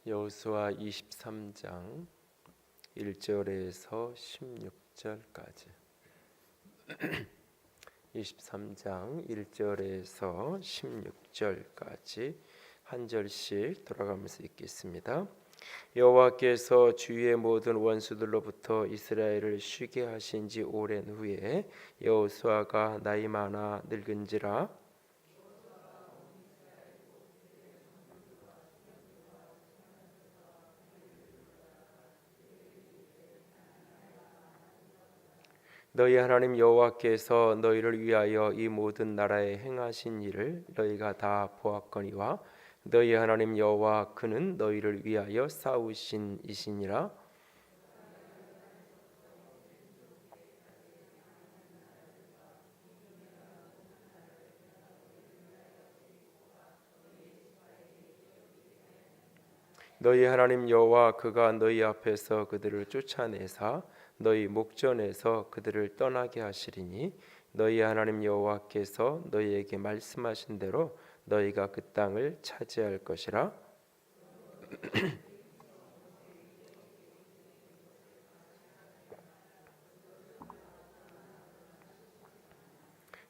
여호수아 23장 1절에서 16절까지 23장 1절에서 16절까지 한 절씩 돌아가면서 읽겠습니다. 여호와께서 주위의 모든 원수들로부터 이스라엘을 쉬게 하신 지 오랜 후에 여호수아가 나이 많아 늙은지라 너희 하나님 여호와께서 너희를 위하여 이 모든 나라에 행하신 일을 너희가 다 보았거니와 너희 하나님 여호와 그는 너희를 위하여 싸우신 이시니라. 너희 하나님 여호와 그가 너희 앞에서 그들을 쫓아내사 너희 목전에서 그들을 떠나게 하시리니 너희 하나님 여호와께서 너희에게 말씀하신 대로 너희가 그 땅을 차지할 것이라.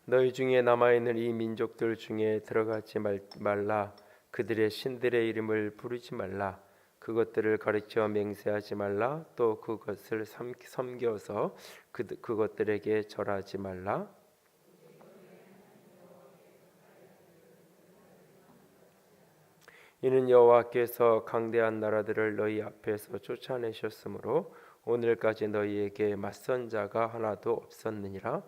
너희 중에 남아있는 이 민족들 중에 들어가지 말라. 그들의 신들의 이름을 부르지 말라. 그것들을 가르쳐 맹세하지 말라. 또 그것을 섬겨서 그것들에게 절하지 말라. 이는 여호와께서 강대한 나라들을 너희 앞에서 쫓아내셨으므로 오늘까지 너희에게 맞선 자가 하나도 없었느니라.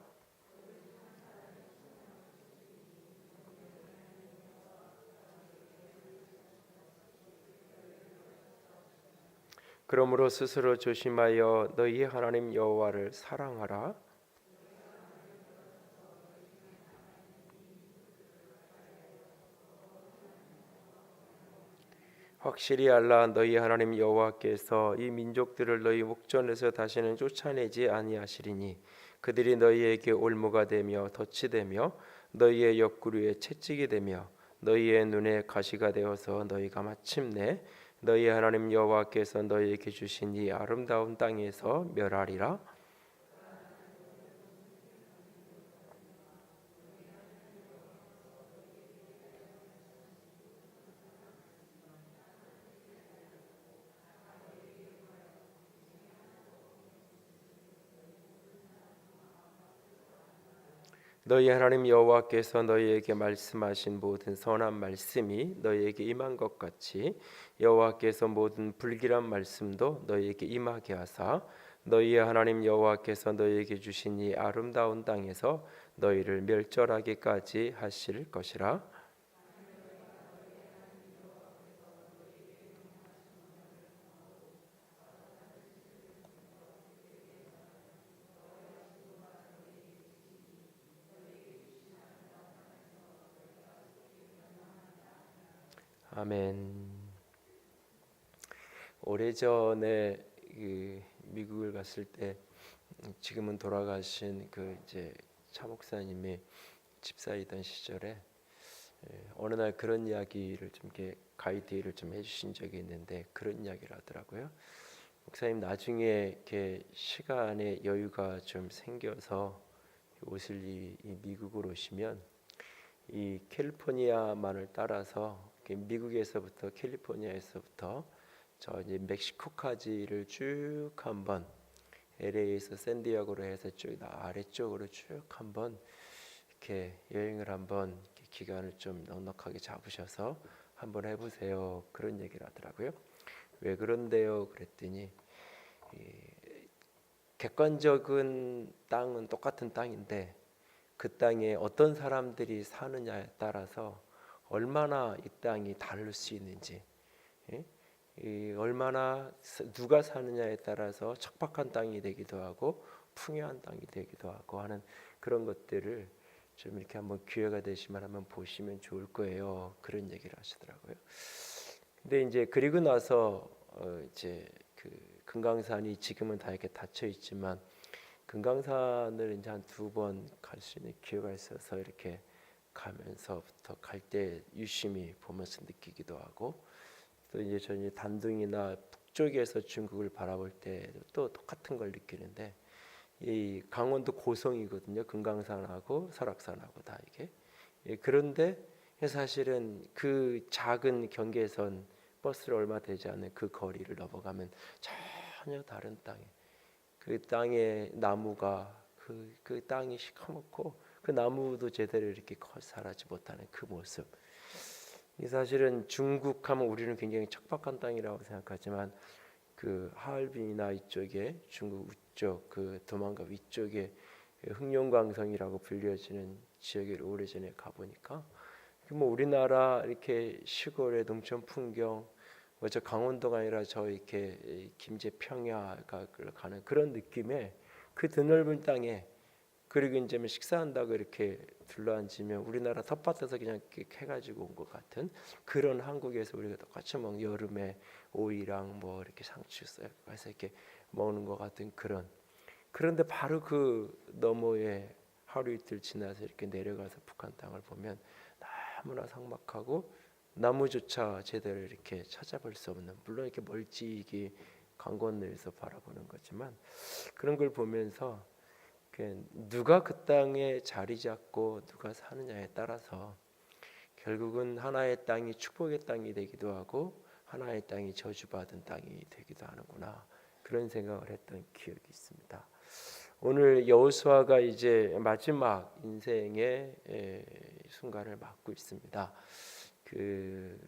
그러므로 스스로 조심하여 너희 하나님 여호와를 사랑하라. 확실히 알라. 너희 하나님 여호와께서 이 민족들을 너희 목전에서 다시는 쫓아내지 아니하시리니 그들이 너희에게 올무가 되며 덫이 되며 너희의 옆구리에 채찍이 되며 너희의 눈에 가시가 되어서 너희가 마침내 너희 하나님 여호와께서 너희에게 주신 이 아름다운 땅에서 멸하리라. 너희 하나님 여호와께서 너희에게 말씀하신 모든 선한 말씀이 너희에게 임한 것 같이 여호와께서 모든 불길한 말씀도 너희에게 임하게 하사 너희의 하나님 여호와께서 너희에게 주신 이 아름다운 땅에서 너희를 멸절하기까지 하실 것이라. 아멘. 오래전에 미국을 갔을 때 지금은 돌아가신 그 이제 차 목사님이 집사이던 시절에 어느 날 그런 이야기를 좀 이렇게 가이드를 좀 해주신 적이 있는데 그런 이야기를 하더라고요. 목사님 나중에 이렇게 시간에 여유가 좀 생겨서 오실 이 미국으로 오시면 이 캘리포니아만을 따라서 미국에서부터 캘리포니아에서부터 저 이제 멕시코까지를 쭉 한번 LA에서 샌디에고로 해서 쭉 아래쪽으로 쭉 한번 이렇게 여행을 한번 이렇게 기간을 좀 넉넉하게 잡으셔서 한번 해보세요. 그런 얘기를 하더라고요. 왜 그런데요? 그랬더니 객관적인 땅은 똑같은 땅인데 그 땅에 어떤 사람들이 사느냐에 따라서 얼마나 이 땅이 다를 수 있는지, 얼마나 누가 사느냐에 따라서 척박한 땅이 되기도 하고 풍요한 땅이 되기도 하고 하는 그런 것들을 좀 이렇게 한번 기회가 되시면 한번 보시면 좋을 거예요. 그런 얘기를 하시더라고요. 근데 이제 그리고 나서 이제 그 금강산이 지금은 다 이렇게 닫혀 있지만 금강산을 이제 한 두 번 갈 수 있는 기회가 있어서 이렇게 가면서부터 갈 때 유심히 보면서 느끼기도 하고 또 이제 저희 단둥이나 북쪽에서 중국을 바라볼 때 또 똑같은 걸 느끼는데, 이 강원도 고성이거든요. 금강산하고 설악산하고 다 이게. 그런데 사실은 그 작은 경계선, 버스를 얼마 되지 않는 그 거리를 넘어가면 전혀 다른 땅에, 그 땅에 나무가 그 땅이 시커멓고 그 나무도 제대로 이렇게 자라지 못하는 그 모습. 이 사실은 중국하면 우리는 굉장히 척박한 땅이라고 생각하지만, 그 하얼빈이나 이쪽에 중국 위쪽, 그 도망가 위쪽에 흑룡강성이라고 불려지는 지역에 오래전에 가보니까, 뭐 우리나라 이렇게 시골의 농촌 풍경, 뭐 저 강원도가 아니라 저 이렇게 김제 평야가 가는 그런 느낌의 그 드넓은 땅에, 그리고 이제 뭐 식사한다고 이렇게 둘러앉으면 우리나라 텃밭에서 그냥 이렇게 해가지고 온 것 같은 그런 한국에서 우리가 똑같이 먹는 여름에 오이랑 뭐 이렇게 상추 해서 이렇게 먹는 것 같은 그런. 그런데 바로 그 너머에 하루 이틀 지나서 이렇게 내려가서 북한 땅을 보면 너무나 삭막하고 나무조차 제대로 이렇게 찾아볼 수 없는, 물론 이렇게 멀찍이 강 건너에서 바라보는 거지만, 그런 걸 보면서 누가 그 땅에 자리 잡고 누가 사느냐에 따라서 결국은 하나의 땅이 축복의 땅이 되기도 하고 하나의 땅이 저주받은 땅이 되기도 하는구나, 그런 생각을 했던 기억이 있습니다. 오늘 여호수아가 이제 마지막 인생의 순간을 맞고 있습니다. 그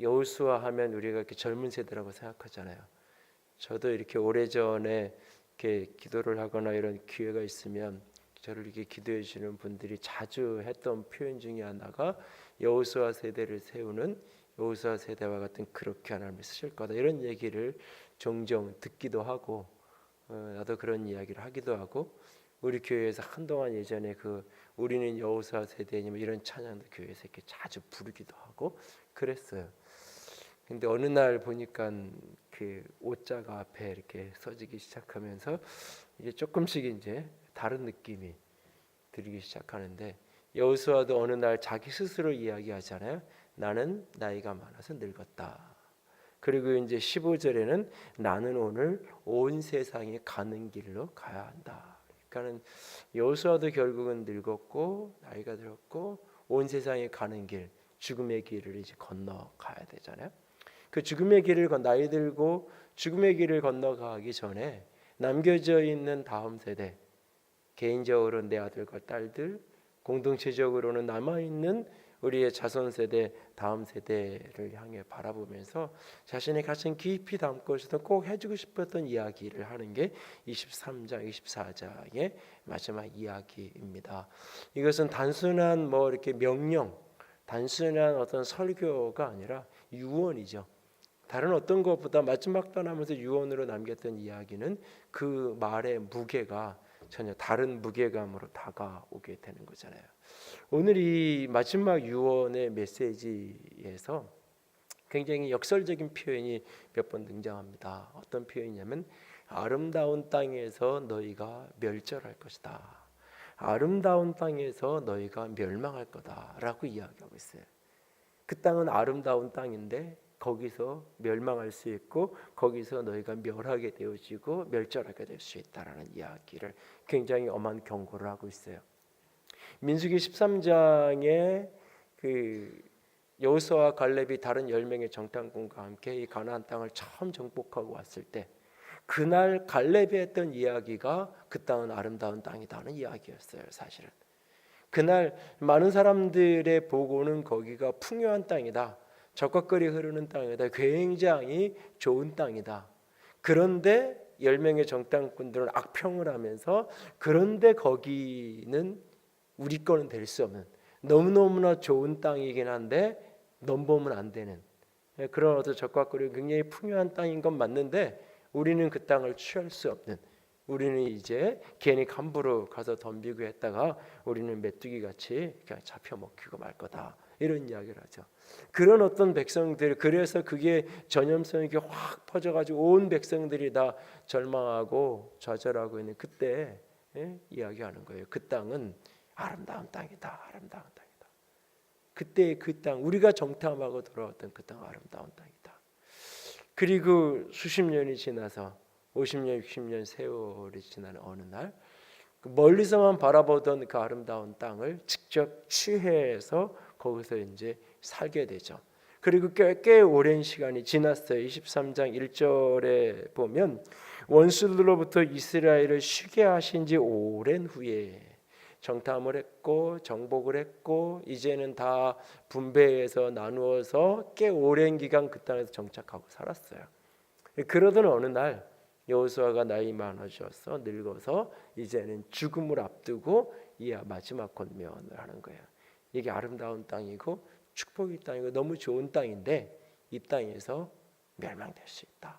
여호수아 하면 우리가 이렇게 젊은 세대라고 생각하잖아요. 저도 이렇게 오래전에 이렇게 기도를 하거나 이런 기회가 있으면 저를 이렇게 기도해 주시는 분들이 자주 했던 표현 중에 하나가 여호수아 세대를 세우는, 여호수아 세대와 같은 그렇게 하나님이 쓰실 거다, 이런 얘기를 종종 듣기도 하고, 나도 그런 이야기를 하기도 하고, 우리 교회에서 한동안 예전에 그 우리는 여호수아 세대님 이런 찬양도 교회에서 이렇게 자주 부르기도 하고 그랬어요. 근데 어느 날 보니까 그 오자가 앞에 이렇게 써지기 시작하면서 이제 조금씩 이제 다른 느낌이 들기 시작하는데, 여호수아도 어느 날 자기 스스로 이야기하잖아요. 나는 나이가 많아서 늙었다. 그리고 이제 15절에는 나는 오늘 온 세상에 가는 길로 가야 한다. 그러니까는 여호수아도 결국은 늙었고 나이가 들었고 온 세상에 가는 길, 죽음의 길을 이제 건너가야 되잖아요. 그 죽음의 길을 나이 들고 죽음의 길을 건너가기 전에 남겨져 있는 다음 세대, 개인적으로는 내 아들과 딸들, 공동체적으로는 남아있는 우리의 자손 세대, 다음 세대를 향해 바라보면서 자신의 가슴 깊이 담고 있었던, 꼭 해주고 싶었던 이야기를 하는 게 23장, 24장의 마지막 이야기입니다. 이것은 단순한 뭐 이렇게 명령, 단순한 어떤 설교가 아니라 유언이죠. 다른 어떤 것보다 마지막 떠나면서 유언으로 남겼던 이야기는 그 말의 무게가 전혀 다른 무게감으로 다가오게 되는 거잖아요. 오늘 이 마지막 유언의 메시지에서 굉장히 역설적인 표현이 몇 번 등장합니다. 어떤 표현이냐면 아름다운 땅에서 너희가 멸절할 것이다. 아름다운 땅에서 너희가 멸망할 거다라고 이야기하고 있어요. 그 땅은 아름다운 땅인데 거기서 멸망할 수 있고 거기서 너희가 멸하게 되어지고 멸절하게 될 수 있다라는 이야기를 굉장히 엄한 경고를 하고 있어요. 민수기 13장에 그 여호수아와 갈렙이 다른 10명의 정탐꾼과 함께 이 가나안 땅을 처음 정복하고 왔을 때, 그날 갈렙이 했던 이야기가 그 땅은 아름다운 땅이다는 이야기였어요. 사실은 그날 많은 사람들의 보고는 거기가 풍요한 땅이다, 적각거리 흐르는 땅이다, 굉장히 좋은 땅이다. 그런데 10명의 정탐꾼들은 악평을 하면서 그런데 거기는 우리 거는 될 수 없는, 너무너무나 좋은 땅이긴 한데 넘보면 안 되는 그런 어떤 적각거리 굉장히 풍요한 땅인 건 맞는데 우리는 그 땅을 취할 수 없는, 우리는 이제 괜히 함부로 가서 덤비고 했다가 우리는 메뚜기 같이 그냥 잡혀 먹히고 말 거다, 이런 이야기를 하죠. 그런 어떤 백성들, 그래서 그게 전염성이 확 퍼져가지고 온 백성들이 다 절망하고 좌절하고 있는 그때 이야기하는 거예요. 그 땅은 아름다운 땅이다, 아름다운 땅이다. 그때 그 땅, 우리가 정탐하고 돌아왔던 그 땅 아름다운 땅이다. 그리고 수십 년이 지나서 50년, 60년 세월이 지난 어느 날 멀리서만 바라보던 그 아름다운 땅을 직접 취해서 거기서 이제 살게 되죠. 그리고 꽤 오랜 시간이 지났어요. 23장 1절에 보면 원수들로부터 이스라엘을 쉬게 하신 지 오랜 후에 정탐을 했고 정복을 했고 이제는 다 분배해서 나누어서 꽤 오랜 기간 그 땅에서 정착하고 살았어요. 그러던 어느 날 여호수아가 나이 많아져서 늙어서 이제는 죽음을 앞두고 이 마지막 권면을 하는 거예요. 이게 아름다운 땅이고 축복의 땅이고 너무 좋은 땅인데 이 땅에서 멸망될 수 있다.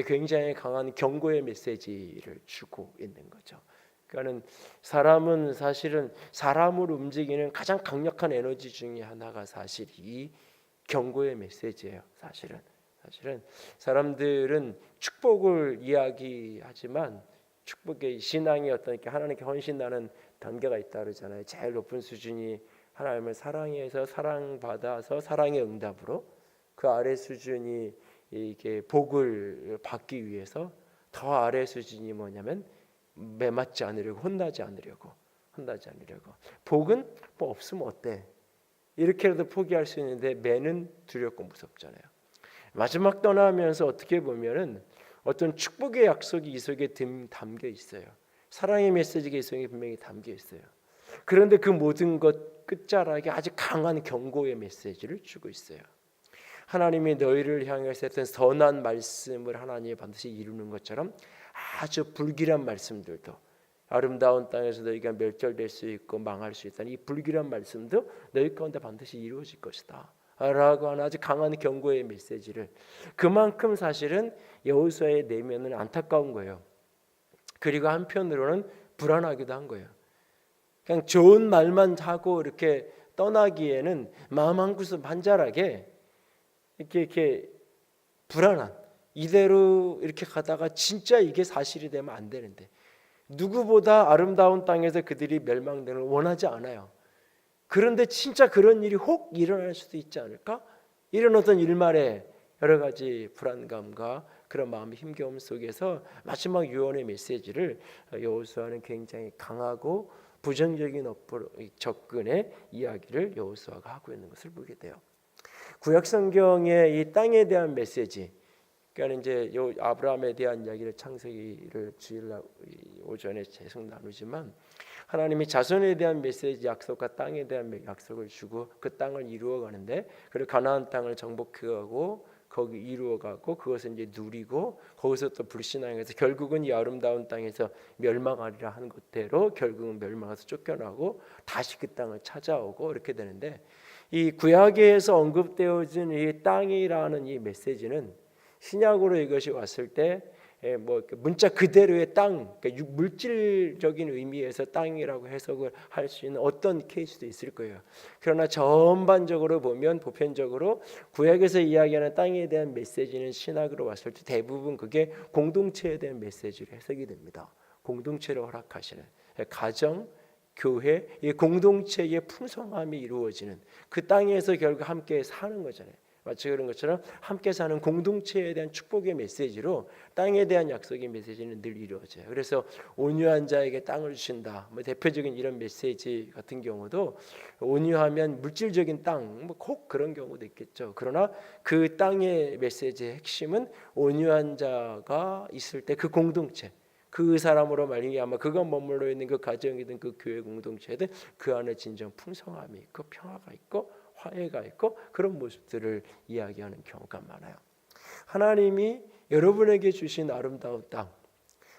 굉장히 강한 경고의 메시지를 주고 있는 거죠. 그러니까는 사람은 사실은 사람을 움직이는 가장 강력한 에너지 중에 하나가 사실 이 경고의 메시지예요. 사실은 사람들은 축복을 이야기하지만 축복의 신앙이 어떤 이렇게 하나님께 헌신하는 단계가 있다 그러잖아요. 제일 높은 수준이 하나님을 사랑해서 사랑받아서 사랑의 응답으로, 그 아래 수준이 이게 복을 받기 위해서, 더 아래 수준이 뭐냐면 매맞지 않으려고, 혼나지 않으려고. 복은 뭐 없으면 어때? 이렇게라도 포기할 수 있는데 매는 두렵고 무섭잖아요. 마지막 떠나면서 어떻게 보면은 어떤 축복의 약속이 이 속에 담겨 있어요. 사랑의 메시지가 이 속에 분명히 담겨 있어요. 그런데 그 모든 것 끝자락에 아주 강한 경고의 메시지를 주고 있어요. 하나님이 너희를 향해서 했던 선한 말씀을 하나님이 반드시 이루는 것처럼 아주 불길한 말씀들도, 아름다운 땅에서 너희가 멸절될 수 있고 망할 수 있다는 이 불길한 말씀도 너희 가운데 반드시 이루어질 것이다 라고 하는 아주 강한 경고의 메시지를, 그만큼 사실은 여호수아의 내면은 안타까운 거예요. 그리고 한편으로는 불안하기도 한 거예요. 그냥 좋은 말만 하고 이렇게 떠나기에는 마음 한구석 반절하게 이렇게 불안한, 이대로 이렇게 가다가 진짜 이게 사실이 되면 안 되는데, 누구보다 아름다운 땅에서 그들이 멸망되는 걸 원하지 않아요. 그런데 진짜 그런 일이 혹 일어날 수도 있지 않을까? 이런 어떤 일말의 여러 가지 불안감과 그런 마음의 힘겨움 속에서 마지막 유언의 메시지를 여호수아는 굉장히 강하고 부정적인 접근의 이야기를 여호수아가 하고 있는 것을 보게 돼요. 구약 성경의 이 땅에 대한 메시지, 그러니까 이제 아브라함에 대한 이야기를, 창세기를 주일 오전에 계속 나누지만 하나님이 자손에 대한 메시지 약속과 땅에 대한 약속을 주고 그 땅을 이루어 가는데, 그리고 가나안 땅을 정복해가고 거기 이루어가고 그것을 이제 누리고 거기서 또 불신앙해서 결국은 이 아름다운 땅에서 멸망하리라 하는 것대로 결국은 멸망해서 쫓겨나고 다시 그 땅을 찾아오고 이렇게 되는데, 이 구약에서 언급되어진 이 땅이라는 이 메시지는 신약으로 이것이 왔을 때 뭐 문자 그대로의 땅, 그러니까 물질적인 의미에서 땅이라고 해석을 할 수 있는 어떤 케이스도 있을 거예요. 그러나 전반적으로 보면 보편적으로 구약에서 이야기하는 땅에 대한 메시지는 신학으로 왔을 때 대부분 그게 공동체에 대한 메시지로 해석이 됩니다. 공동체를 허락하시는 가정, 교회, 이 공동체의 풍성함이 이루어지는 그 땅에서 결국 함께 사는 거잖아요. 마치 그런 것처럼 함께 사는 공동체에 대한 축복의 메시지로 땅에 대한 약속의 메시지는 늘 이루어져요. 그래서 온유한 자에게 땅을 주신다, 뭐 대표적인 이런 메시지 같은 경우도 온유하면 물질적인 땅, 뭐 꼭 그런 경우도 있겠죠. 그러나 그 땅의 메시지의 핵심은 온유한 자가 있을 때 그 공동체, 그 사람으로 말미암아 그가 머물러 있는 그 가정이든 그 교회 공동체든 그 안에 진정 풍성함이 있고 평화가 있고 화해가 있고 그런 모습들을 이야기하는 경우가 많아요. 하나님이 여러분에게 주신 아름다운 땅,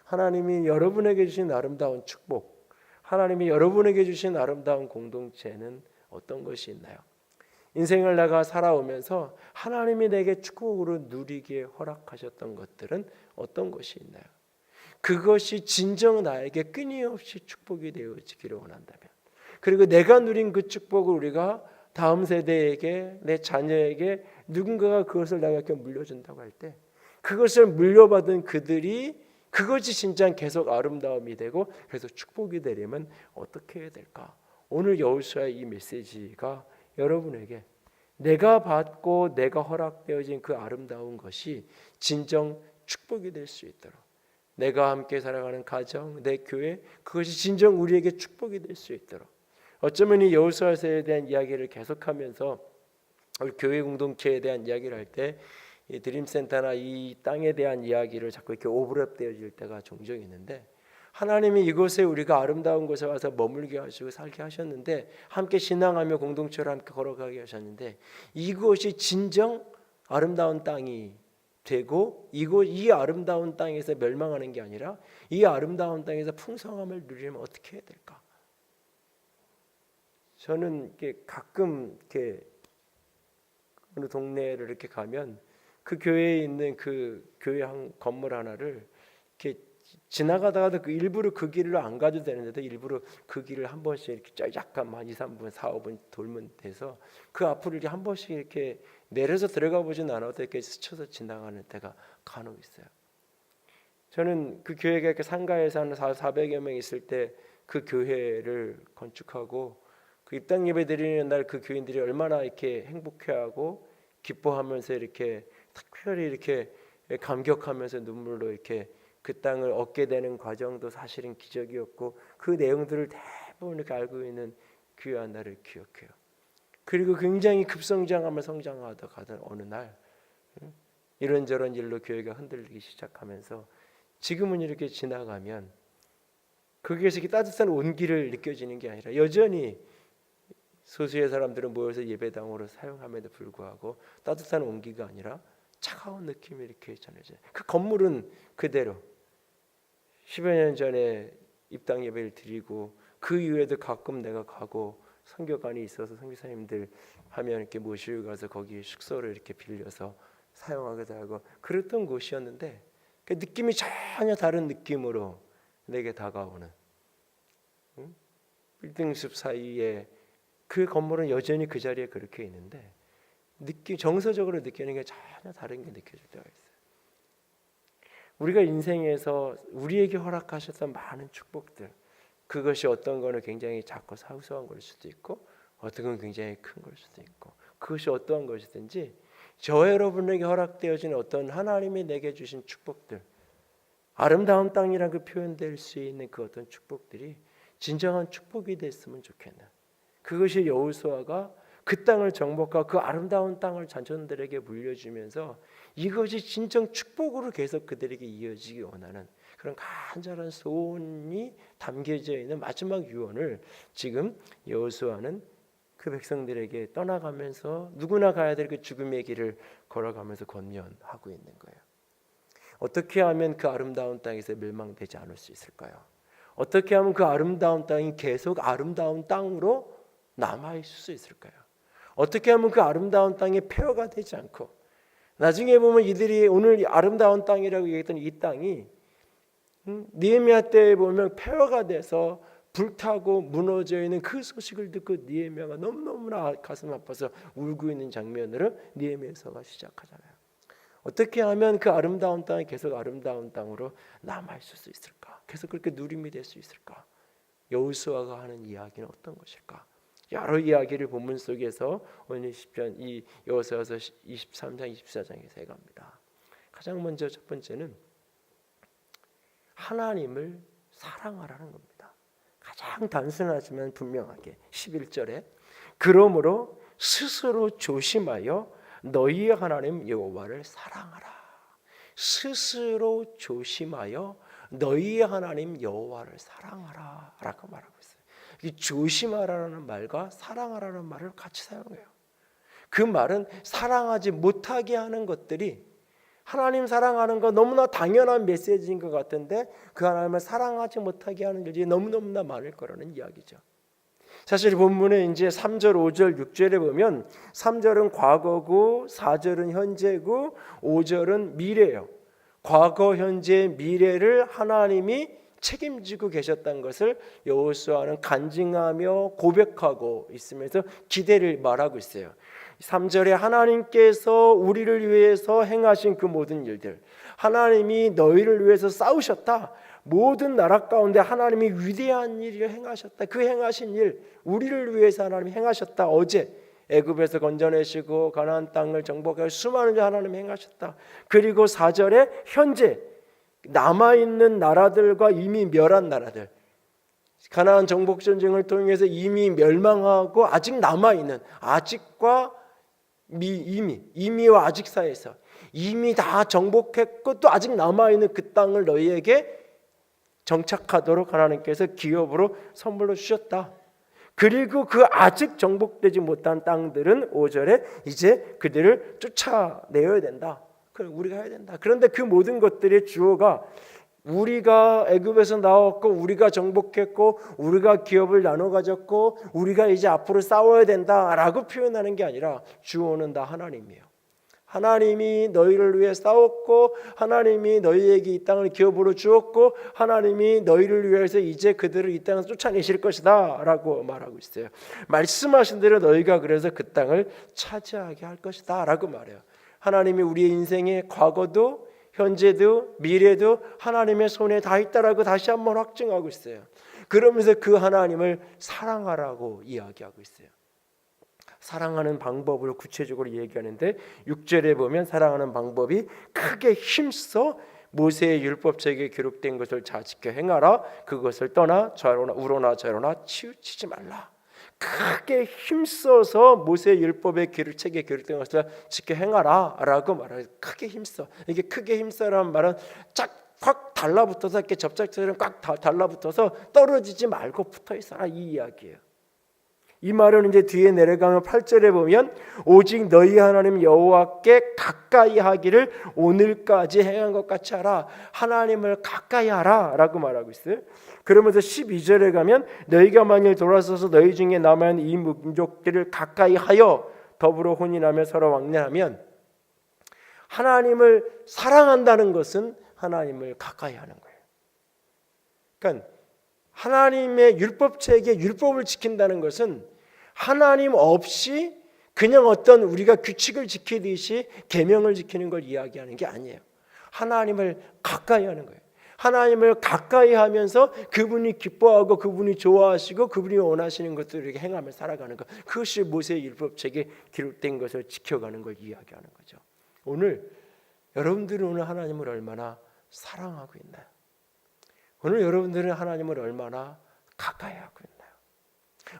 하나님이 여러분에게 주신 아름다운 축복, 하나님이 여러분에게 주신 아름다운 공동체는 어떤 것이 있나요? 인생을 내가 살아오면서 하나님이 내게 축복으로 누리게 허락하셨던 것들은 어떤 것이 있나요? 그것이 진정 나에게 끊임없이 축복이 되어지기를 원한다면, 그리고 내가 누린 그 축복을 우리가 다음 세대에게, 내 자녀에게 누군가가 그것을 나에게 물려준다고 할 때 그것을 물려받은 그들이 그것이 진짜 계속 아름다움이 되고 계속 축복이 되려면 어떻게 해야 될까? 오늘 여호수아의 이 메시지가 여러분에게 내가 받고 내가 허락되어진 그 아름다운 것이 진정 축복이 될 수 있도록, 내가 함께 살아가는 가정, 내 교회, 그것이 진정 우리에게 축복이 될 수 있도록, 어쩌면 이 여호수아서에 대한 이야기를 계속하면서 우리 교회 공동체에 대한 이야기를 할 때 이 드림센터나 이 땅에 대한 이야기를 자꾸 이렇게 오버랩되어질 때가 종종 있는데, 하나님이 이곳에 우리가 아름다운 곳에 와서 머물게 하시고 살게 하셨는데, 함께 신앙하며 공동체로 함께 걸어가게 하셨는데, 이곳이 진정 아름다운 땅이 되고 이 아름다운 땅에서 멸망하는 게 아니라 이 아름다운 땅에서 풍성함을 누리려면 어떻게 해야 될까? 저는 이렇게 가끔 이렇게 어느 동네를 이렇게 가면 그 교회에 있는 그 교회 한 건물 하나를 이렇게 지나가다가도 일부러 그 길로 안 가도 되는데도 일부러 그 길을 한 번씩 이렇게 약간만 2, 3분, 4, 5분 돌면 돼서 그 앞으로 이렇게 한 번씩 이렇게 내려서 들어가 보진 않아도 이렇게 스쳐서 지나가는 때가 간혹 있어요. 저는 그 교회가 이렇게 상가에서 한 400여 명 있을 때 그 교회를 건축하고 그 입당 예배 드리는 날 그 교인들이 얼마나 이렇게 행복해하고 기뻐하면서 이렇게 특별히 이렇게 감격하면서 눈물로 이렇게 그 땅을 얻게 되는 과정도 사실은 기적이었고, 그 내용들을 대부분 이렇게 알고 있는 귀한 날을 기억해요. 그리고 굉장히 급성장하며 성장하다 가던 어느 날 이런저런 일로 교회가 흔들리기 시작하면서 지금은 이렇게 지나가면 거기에서 이렇게 따뜻한 온기를 느껴지는 게 아니라 여전히 소수의 사람들은 모여서 예배당으로 사용함에도 불구하고 따뜻한 온기가 아니라 차가운 느낌이 이렇게 전해져요. 그 건물은 그대로 10여 년 전에 입당 예배를 드리고 그 이후에도 가끔 내가 가고 선교관이 있어서 선교사님들 하면 이렇게 모시고 가서 거기 숙소를 이렇게 빌려서 사용하기도 하고 그랬던 곳이었는데, 그 느낌이 전혀 다른 느낌으로 내게 다가오는 빌딩숲 사이에 그 건물은 여전히 그 자리에 그렇게 있는데 정서적으로 느끼는 게 전혀 다른 게 느껴질 때가 있어요. 우리가 인생에서 우리에게 허락하셨던 많은 축복들, 그것이 어떤 거는 굉장히 작고 사소한 걸 수도 있고 어떤 건 굉장히 큰 걸 수도 있고, 그것이 어떠한 것이든지 저 여러분에게 허락되어진 어떤 하나님이 내게 주신 축복들, 아름다운 땅이라는 그 표현될 수 있는 그 어떤 축복들이 진정한 축복이 됐으면 좋겠나. 그것이 여호수아가 그 땅을 정복하고 그 아름다운 땅을 자손들에게 물려주면서 이것이 진정 축복으로 계속 그들에게 이어지기 원하는 그런 간절한 소원이 담겨져 있는 마지막 유언을 지금 여호수아는 그 백성들에게 떠나가면서 누구나 가야 될 그 죽음의 길을 걸어가면서 권면하고 있는 거예요. 어떻게 하면 그 아름다운 땅에서 멸망되지 않을 수 있을까요? 어떻게 하면 그 아름다운 땅이 계속 아름다운 땅으로 남아있을 수 있을까요? 어떻게 하면 그 아름다운 땅이 폐허가 되지 않고 나중에 보면 이들이 오늘 아름다운 땅이라고 얘기했던 이 땅이 느헤미야 때에 보면 폐허가 돼서 불타고 무너져 있는 그 소식을 듣고 느헤미야가 너무너무나 가슴 아파서 울고 있는 장면으로 느헤미야서가 시작하잖아요. 어떻게 하면 그 아름다운 땅이 계속 아름다운 땅으로 남아있을 수 있을까? 계속 그렇게 누림이 될 수 있을까? 여호수아가 하는 이야기는 어떤 것일까? 여러 이야기를 본문 속에서 오늘 10편 이 여호수아서 23장 24장에서 해갑니다. 가장 먼저 첫 번째는 하나님을 사랑하라는 겁니다. 가장 단순하지만 분명하게 11절에 그러므로 스스로 조심하여 너희의 하나님 여호와를 사랑하라. 스스로 조심하여 너희의 하나님 여호와를 사랑하라 라고 말하고 있어요. 이 조심하라는 말과 사랑하라는 말을 같이 사용해요. 그 말은 사랑하지 못하게 하는 것들이 하나님 사랑하는 거 너무나 당연한 메시지인 것 같은데 그 하나님을 사랑하지 못하게 하는 일이 너무너무나 많을 거라는 이야기죠. 사실 본문에 이제 3절, 5절, 6절에 보면 3절은 과거고 4절은 현재고 5절은 미래예요. 과거, 현재, 미래를 하나님이 책임지고 계셨다는 것을 여호수아는 간증하며 고백하고 있으면서 기대를 말하고 있어요. 3절에 하나님께서 우리를 위해서 행하신 그 모든 일들, 하나님이 너희를 위해서 싸우셨다. 모든 나라 가운데 하나님이 위대한 일을 행하셨다. 그 행하신 일, 우리를 위해서 하나님이 행하셨다. 어제 애굽에서 건져내시고 가나안 땅을 정복하고 수많은 일 하나님이 행하셨다. 그리고 4절에 현재 남아있는 나라들과 이미 멸한 나라들, 가나안 정복 전쟁을 통해서 이미 멸망하고 아직 남아있는, 아직과 이미와 아직 사이에서 이미 다 정복했고 또 아직 남아있는 그 땅을 너희에게 정착하도록 하나님께서 기업으로 선물로 주셨다. 그리고 그 아직 정복되지 못한 땅들은 5절에 이제 그들을 쫓아내야 된다. 그럼 우리가 해야 된다. 그런데 그 모든 것들의 주어가 우리가 애굽에서 나왔고 우리가 정복했고 우리가 기업을 나눠 가졌고 우리가 이제 앞으로 싸워야 된다라고 표현하는 게 아니라 주어는 다 하나님이에요. 하나님이 너희를 위해 싸웠고 하나님이 너희에게 이 땅을 기업으로 주었고 하나님이 너희를 위해서 이제 그들을 이 땅에서 쫓아내실 것이다 라고 말하고 있어요. 말씀하신 대로 너희가 그래서 그 땅을 차지하게 할 것이다 라고 말해요. 하나님이 우리의 인생의 과거도 현재도 미래도 하나님의 손에 다 있다라고 다시 한번 확증하고 있어요. 그러면서 그 하나님을 사랑하라고 이야기하고 있어요. 사랑하는 방법을 구체적으로 얘기하는데 6절에 보면 사랑하는 방법이 크게 힘써 모세의 율법책에 기록된 것을 잘 지켜 행하라. 그것을 떠나 좌로나 우로나 좌로나 치우치지 말라. 크게 힘써서 모세의 율법의 책에 기록된 것을 지켜 행하라 라고 말해요. 크게 힘써. 이게 크게 힘써라는 말은 확 달라붙어서 이렇게 접착처럼 꽉 달라붙어서 떨어지지 말고 붙어 있어라 이 이야기예요. 이 말은 이제 뒤에 내려가면 8절에 보면 오직 너희 하나님 여호와께 가까이 하기를 오늘까지 행한 것 같이 하라. 하나님을 가까이 하라 라고 말하고 있어요. 그러면서 12절에 가면 너희가 만일 돌아서서 너희 중에 남아있는 이 민족들을 가까이 하여 더불어 혼인하며 서로 왕래하면, 하나님을 사랑한다는 것은 하나님을 가까이 하는 거예요. 그러니까 하나님의 율법책에 율법을 지킨다는 것은 하나님 없이 그냥 어떤 우리가 규칙을 지키듯이 계명을 지키는 걸 이야기하는 게 아니에요. 하나님을 가까이 하는 거예요. 하나님을 가까이 하면서 그분이 기뻐하고 그분이 좋아하시고 그분이 원하시는 것들을 이렇게 행하며 살아가는 것, 그것이 모세의 율법책에 기록된 것을 지켜가는 걸 이야기하는 거죠. 오늘 여러분들은 오늘 하나님을 얼마나 사랑하고 있나요? 오늘 여러분들은 하나님을 얼마나 가까이 하고 있나요?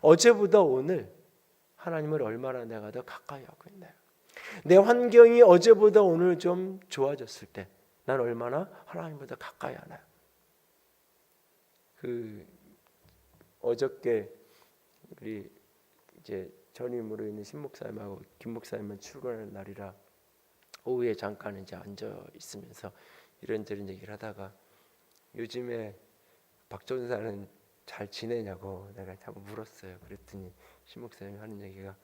어제보다 오늘 하나님을 얼마나 내가 더 가까이 하고 있나요? 내 환경이 어제보다 오늘 좀 좋아졌을 때 난 얼마나 하나님보다 가까이 하나요? 어저께 우리 이제 전임으로 있는 신 목사님하고 김 목사님은 출근하는 날이라 오후에 잠깐 이제 앉아 있으면서 이런저런 얘기를 하다가 요즘에 박 전사는 잘 지내냐고 내가 한번 물었어요. 그랬더니 신 목사님이 하는 얘기가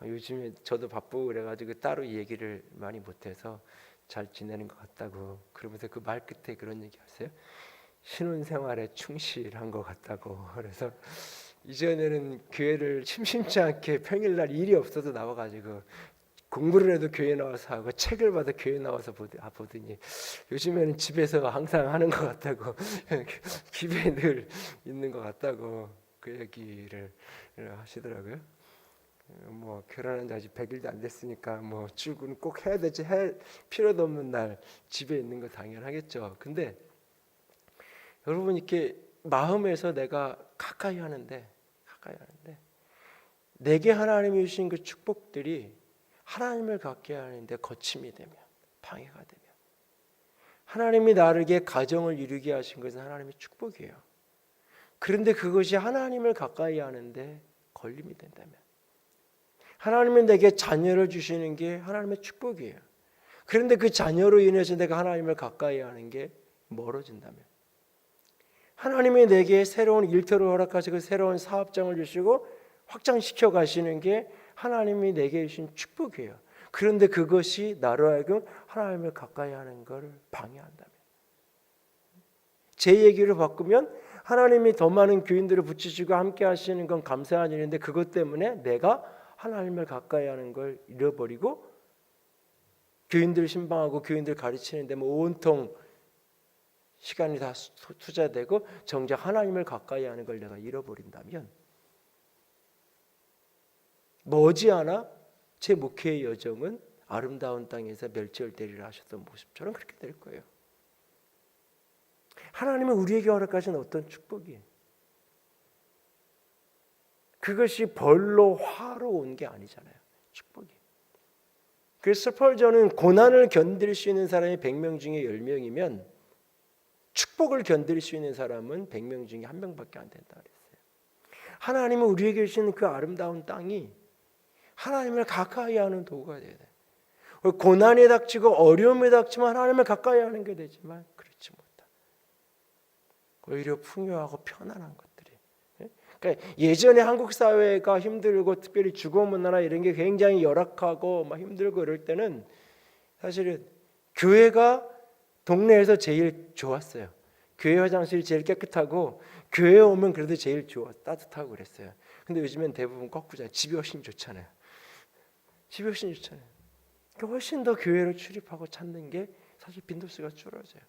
요즘에 저도 바쁘고 그래가지고 따로 얘기를 많이 못해서 잘 지내는 것 같다고. 그러면서 그 말 끝에 그런 얘기 하세요. 신혼생활에 충실한 것 같다고. 그래서 이전에는 교회를 심심치 않게 평일날 일이 없어도 나와가지고 공부를 해도 교회 나와서 하고 책을 봐도 교회 나와서 보더니 요즘에는 집에서 항상 하는 것 같다고 집에 늘 있는 것 같다고 그 얘기를 하시더라고요. 뭐 결혼한 지 아직 100일도 안 됐으니까 뭐 출근 꼭 해야 되지 할 필요도 없는 날 집에 있는 거 당연하겠죠. 근데 여러분 이렇게 마음에서 내가 가까이 하는데 내게 하나님이 주신 그 축복들이 하나님을 갖게 하는데 거침이 되면, 방해가 되면, 하나님이 나에게 가정을 이루게 하신 것은 하나님의 축복이에요. 그런데 그것이 하나님을 가까이 하는데 걸림이 된다면, 하나님이 내게 자녀를 주시는 게 하나님의 축복이에요. 그런데 그 자녀로 인해서 내가 하나님을 가까이 하는 게 멀어진다면, 하나님이 내게 새로운 일터를 허락하시고 새로운 사업장을 주시고 확장시켜 가시는 게 하나님이 내게 주신 축복이에요. 그런데 그것이 나로 하여금 하나님을 가까이 하는 걸 방해한다면, 제 얘기를 바꾸면 하나님이 더 많은 교인들을 붙이시고 함께 하시는 건 감사한 일인데 그것 때문에 내가 하나님을 가까이 하는 걸 잃어버리고 교인들 신방하고 교인들 가르치는데 뭐 온통 시간이 다 투자되고 정작 하나님을 가까이 하는 걸 내가 잃어버린다면 머지않아 제 목회의 여정은 아름다운 땅에서 멸절되리라 하셨던 모습처럼 그렇게 될 거예요. 하나님은 우리에게 허락하신 어떤 축복이 그것이 벌로 화로 온 게 아니잖아요. 축복이. 그래서 스펄전은 고난을 견딜 수 있는 사람이 100명 중에 10명이면 축복을 견딜 수 있는 사람은 100명 중에 1명밖에 안 된다 그랬어요. 하나님은 우리에게 주시는 그 아름다운 땅이 하나님을 가까이 하는 도구가 돼야 돼요. 고난이 닥치고 어려움이 닥치면 하나님을 가까이 하는 게 되지만 그렇지 못하다. 오히려 풍요하고 편안한 것들이. 그러니까 예전에 한국 사회가 힘들고 특별히 주거 문화나 이런 게 굉장히 열악하고 막 힘들고 이럴 때는 사실은 교회가 동네에서 제일 좋았어요. 교회 화장실이 제일 깨끗하고 교회에 오면 그래도 제일 좋아 따뜻하고 그랬어요. 근데 요즘엔 대부분 거꾸로잖아요. 집이 훨씬 좋잖아요. 집이 훨씬 좋잖아요. 그러니까 훨씬 더 교회를 출입하고 찾는 게 사실 빈도수가 줄어져요.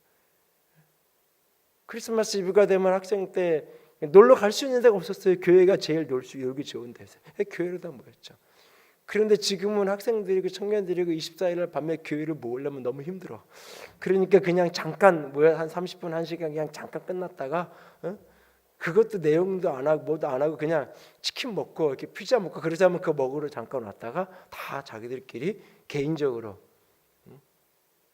크리스마스 이브가 되면 학생 때 놀러 갈 수 있는 데가 없었어요. 교회가 제일 놀기 좋은 데서 교회로 다 모였죠. 그런데 지금은 학생들이고 청년들이고 24일 밤에 교회를 모으려면 너무 힘들어. 그러니까 그냥 잠깐 모여 한 30분 1시간 그냥 잠깐 끝났다가 그것도 내용도 안 하고 뭐도 안 하고 그냥 치킨 먹고 이렇게 피자 먹고 그러자면 그거 먹으러 잠깐 왔다가 다 자기들끼리 개인적으로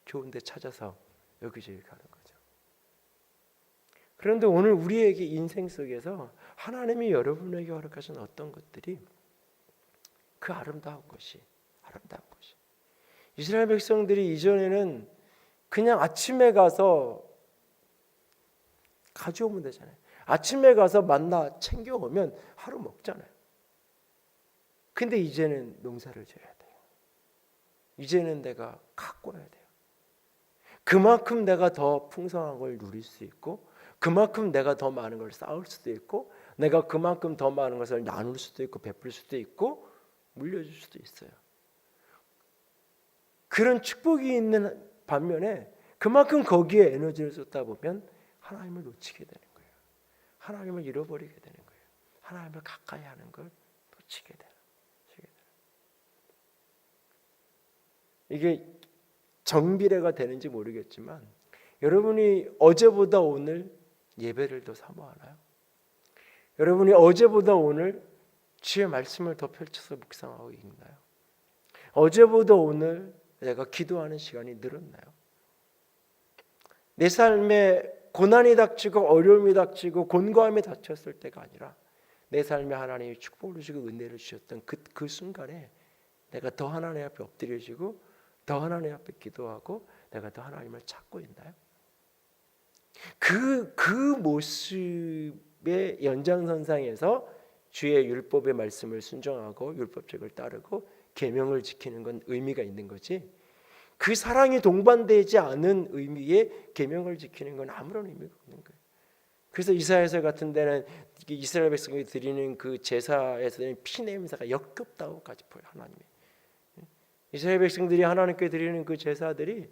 좋은 데 찾아서 여기저기 가는 거죠. 그런데 오늘 우리에게 인생 속에서 하나님이 여러분에게 허락하신 어떤 것들이 그 아름다운 것이 이스라엘 백성들이 이전에는 그냥 아침에 가서 가져오면 되잖아요. 아침에 가서 만나 챙겨오면 하루 먹잖아요. 근데 이제는 농사를 지어야 돼요. 이제는 내가 갖고 와야 돼요. 그만큼 내가 더 풍성한 걸 누릴 수 있고 그만큼 내가 더 많은 걸 쌓을 수도 있고 내가 그만큼 더 많은 것을 나눌 수도 있고 베풀 수도 있고 물려줄 수도 있어요. 그런 축복이 있는 반면에 그만큼 거기에 에너지를 쏟다 보면 하나님을 놓치게 되는 거예요. 하나님을 잃어버리게 되는 거예요. 하나님을 가까이 하는 걸 놓치게 되는. 이게 정비례가 되는지 모르겠지만 여러분이 어제보다 오늘 예배를 더 사모하나요? 여러분이 어제보다 오늘 주의 말씀을 더 펼쳐서 묵상하고 읽나요? 어제보다 오늘 내가 기도하는 시간이 늘었나요? 내 삶에 고난이 닥치고 어려움이 닥치고 곤고함이 닥쳤을 때가 아니라 내 삶에 하나님이 축복을 주시고 은혜를 주셨던 그 순간에 내가 더 하나님 앞에 엎드려지고 더 하나님 앞에 기도하고 내가 더 하나님을 찾고 있나요? 그 모습의 연장선상에서 주의 율법의 말씀을 순종하고 율법책을 따르고 계명을 지키는 건 의미가 있는 거지. 그 사랑이 동반되지 않은 의미의 계명을 지키는 건 아무런 의미가 없는 거예요. 그래서 이사야서 같은 데는 이스라엘 백성이 드리는 그 제사에서 드리는 피 냄새가 역겹다고까지 보여 하나님이. 이스라엘 백성들이 하나님께 드리는 그 제사들이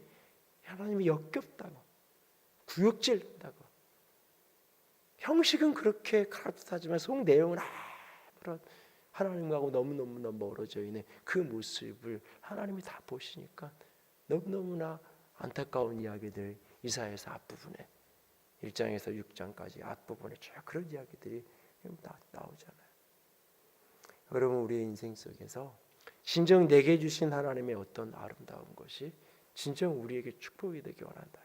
하나님이 역겹다고 구역질다고 형식은 그렇게 그럴듯하지만 속 내용은 아무런 하나님하고 너무너무나 멀어져 있는 그 모습을 하나님이 다 보시니까 너무너무나 안타까운 이야기들 이사야서 앞부분에 1장에서 6장까지 앞부분에 쭉 그런 이야기들이 나오잖아요. 여러분 우리의 인생 속에서 진정 내게 주신 하나님의 어떤 아름다운 것이 진정 우리에게 축복이 되기 원한다면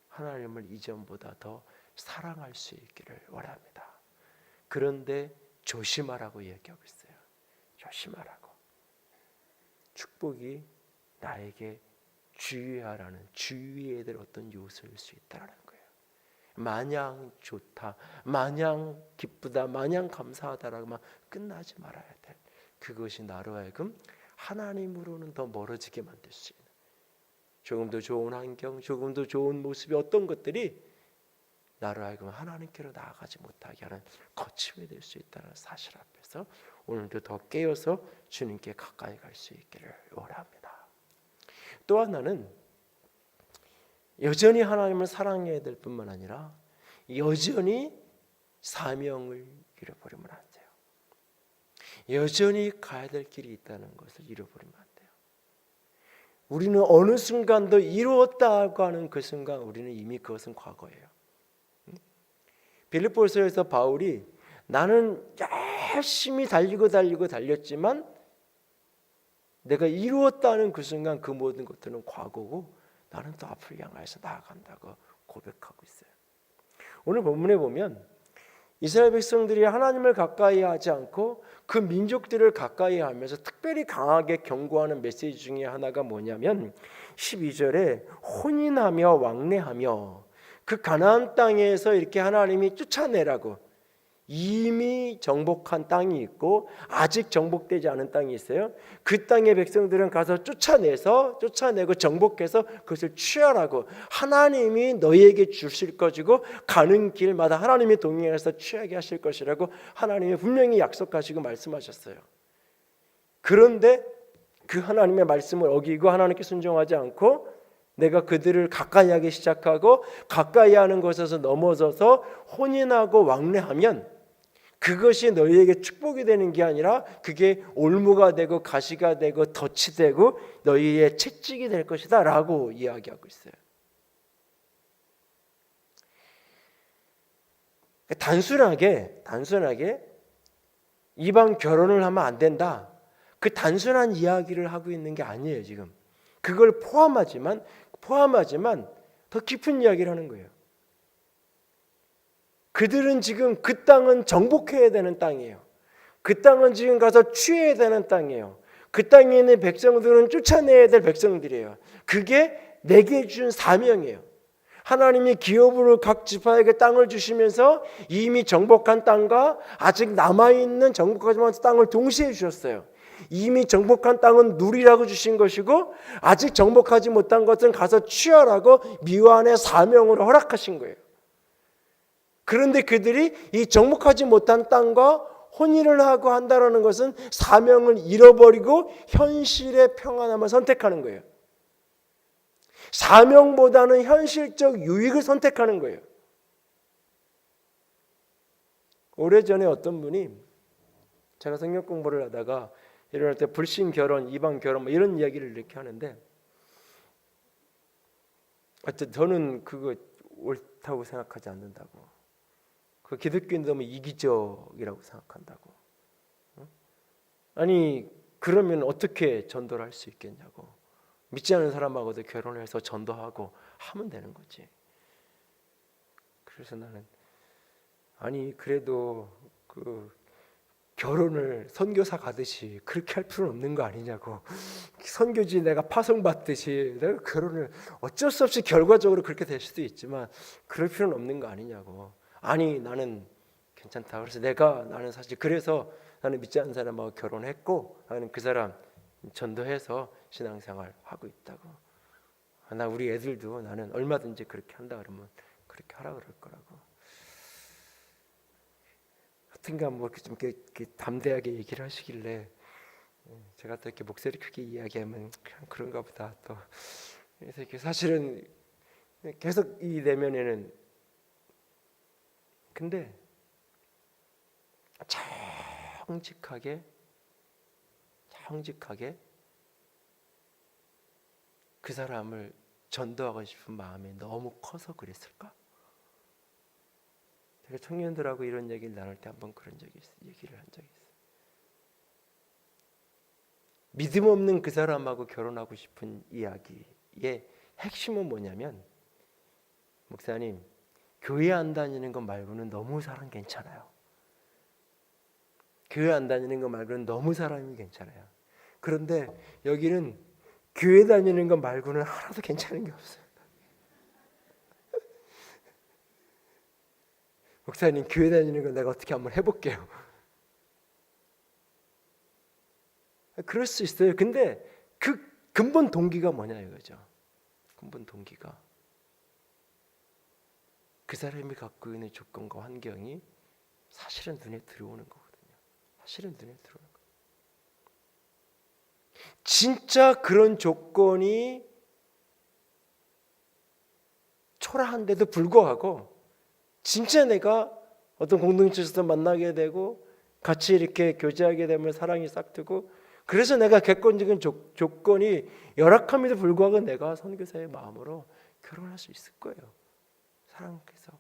하나님을 이전보다 더 사랑할 수 있기를 원합니다. 그런데 조심하라고 얘기하고 있어요. 조심하라고. 축복이 나에게 주의하라는 주의해야 될 어떤 요소일 수 있다는 거예요. 마냥 좋다, 마냥 기쁘다, 마냥 감사하다라고만 끝나지 말아야 돼. 그것이 나로 하여금 하나님으로는 더 멀어지게 만들 수 있는 조금 더 좋은 환경, 조금 더 좋은 모습의 어떤 것들이 나로 하여금 하나님께로 나아가지 못하게 하는 거침이 될 수 있다는 사실 앞에서 오늘도 더 깨어서 주님께 가까이 갈 수 있기를 원합니다. 또 하나는 여전히 하나님을 사랑해야 될 뿐만 아니라 여전히 사명을 잃어버리면 안 돼요. 여전히 가야 될 길이 있다는 것을 잃어버리면 안 돼요. 우리는 어느 순간도 이루었다고 하는 그 순간 우리는 이미 그것은 과거예요. 빌립보서에서 바울이 나는 열심히 달렸지만 내가 이루었다는 그 순간 그 모든 것들은 과거고 나는 또 앞을 향해서 나아간다고 고백하고 있어요. 오늘 본문에 보면 이스라엘 백성들이 하나님을 가까이 하지 않고 그 민족들을 가까이 하면서 특별히 강하게 경고하는 메시지 중에 하나가 뭐냐면 12절에 혼인하며 왕래하며 그 가나안 땅에서 이렇게 하나님이 쫓아내라고, 이미 정복한 땅이 있고 아직 정복되지 않은 땅이 있어요. 그 땅의 백성들은 가서 쫓아내고 정복해서 그것을 취하라고, 하나님이 너희에게 주실 것이고 가는 길마다 하나님이 동행해서 취하게 하실 것이라고 하나님이 분명히 약속하시고 말씀하셨어요. 그런데 그 하나님의 말씀을 어기고 하나님께 순종하지 않고 내가 그들을 가까이 하기 시작하고 가까이 하는 것에서 넘어져서 혼인하고 왕래하면 그것이 너희에게 축복이 되는 게 아니라 그게 올무가 되고 가시가 되고 덫이 되고 너희의 채찍이 될 것이다 라고 이야기하고 있어요. 단순하게 이방 결혼을 하면 안 된다, 그 단순한 이야기를 하고 있는 게 아니에요. 지금 그걸 포함하지만 더 깊은 이야기를 하는 거예요. 그들은 지금 그 땅은 정복해야 되는 땅이에요. 그 땅은 지금 가서 취해야 되는 땅이에요. 그 땅에 있는 백성들은 쫓아내야 될 백성들이에요. 그게 내게 준 사명이에요. 하나님이 기업으로 각 지파에게 땅을 주시면서 이미 정복한 땅과 아직 남아있는 정복하지 못한 땅을 동시에 주셨어요. 이미 정복한 땅은 누리라고 주신 것이고 아직 정복하지 못한 것은 가서 취하라고 미완의 사명으로 허락하신 거예요. 그런데 그들이 이 정복하지 못한 땅과 혼인을 하고 한다는 것은 사명을 잃어버리고 현실의 평안함을 선택하는 거예요. 사명보다는 현실적 유익을 선택하는 거예요. 오래전에 어떤 분이, 제가 성경 공부를 하다가 일어날 때 불신 결혼, 이방 결혼 뭐 이런 이야기를 이렇게 하는데, 하여튼 저는 그거 옳다고 생각하지 않는다고. 그 기독교인 너무 이기적이라고 생각한다고. 아니 그러면 어떻게 전도를 할 수 있겠냐고. 믿지 않는 사람하고도 결혼을 해서 전도하고 하면 되는 거지. 그래서 나는 아니 그래도 그 결혼을 선교사 가듯이 그렇게 할 필요는 없는 거 아니냐고. 선교지 내가 파송받듯이 내가 결혼을 어쩔 수 없이 결과적으로 그렇게 될 수도 있지만 그럴 필요는 없는 거 아니냐고. 아니 나는 괜찮다. 그래서 나는 사실 그래서 나는 믿지 않는 사람하고 결혼했고 나는 그 사람 전도해서 신앙생활 하고 있다고. 나 우리 애들도 나는 얼마든지 그렇게 한다 그러면 그렇게 하라 그럴 거라고. 하여튼간 뭐 좀 이렇게 담대하게 얘기를 하시길래 제가 또 이렇게 목소리 크게 이야기하면 그냥 그런가 보다 또. 그래서 이렇게 사실은 계속 이 내면에는 근데 정직하게 그 사람을 전도하고 싶은 마음이 너무 커서 그랬을까? 제가 청년들하고 이런 얘기를 나눌 때 한번 그런 얘기를 한 적이 있어요. 믿음 없는 그 사람하고 결혼하고 싶은 이야기의 핵심은 뭐냐면, 목사님 교회 안 다니는 것 말고는 너무 사람 괜찮아요. 교회 안 다니는 것 말고는 너무 사람이 괜찮아요. 그런데 여기는 교회 다니는 것 말고는 하나도 괜찮은 게 없어요. 목사님 교회 다니는 거 내가 어떻게 한번 해볼게요. 그럴 수 있어요. 근데 그 근본 동기가 뭐냐 이거죠. 근본 동기가 그 사람이 갖고 있는 조건과 환경이 사실은 눈에 들어오는 거거든요. 사실은 눈에 들어오는 거예요. 진짜 그런 조건이 초라한데도 불구하고 진짜 내가 어떤 공동체에서 만나게 되고 같이 이렇게 교제하게 되면 사랑이 싹트고, 그래서 내가 객관적인 조건이 열악함에도 불구하고 내가 선교사의 마음으로 결혼할 수 있을 거예요. 사랑해서.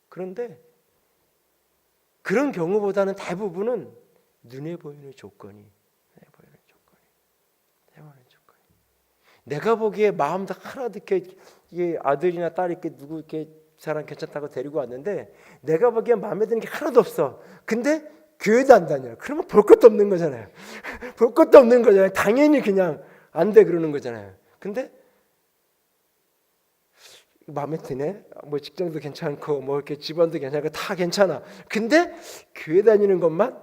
그런데 그런 경우보다는 대부분은 눈에 보이는 조건이, 내가 보기에 마음도 하나도 이렇게 아들이나 딸 이렇게 누구 이렇게 사람 괜찮다고 데리고 왔는데 내가 보기에 마음에 드는 게 하나도 없어. 근데 교회도 안 다녀. 그러면 볼 것도 없는 거잖아요. 볼 것도 없는 거잖아요. 당연히 그냥 안 돼 그러는 거잖아요. 근데 마음에 드네. 뭐 직장도 괜찮고 뭐 이렇게 집안도 괜찮고 다 괜찮아. 근데 교회 다니는 것만,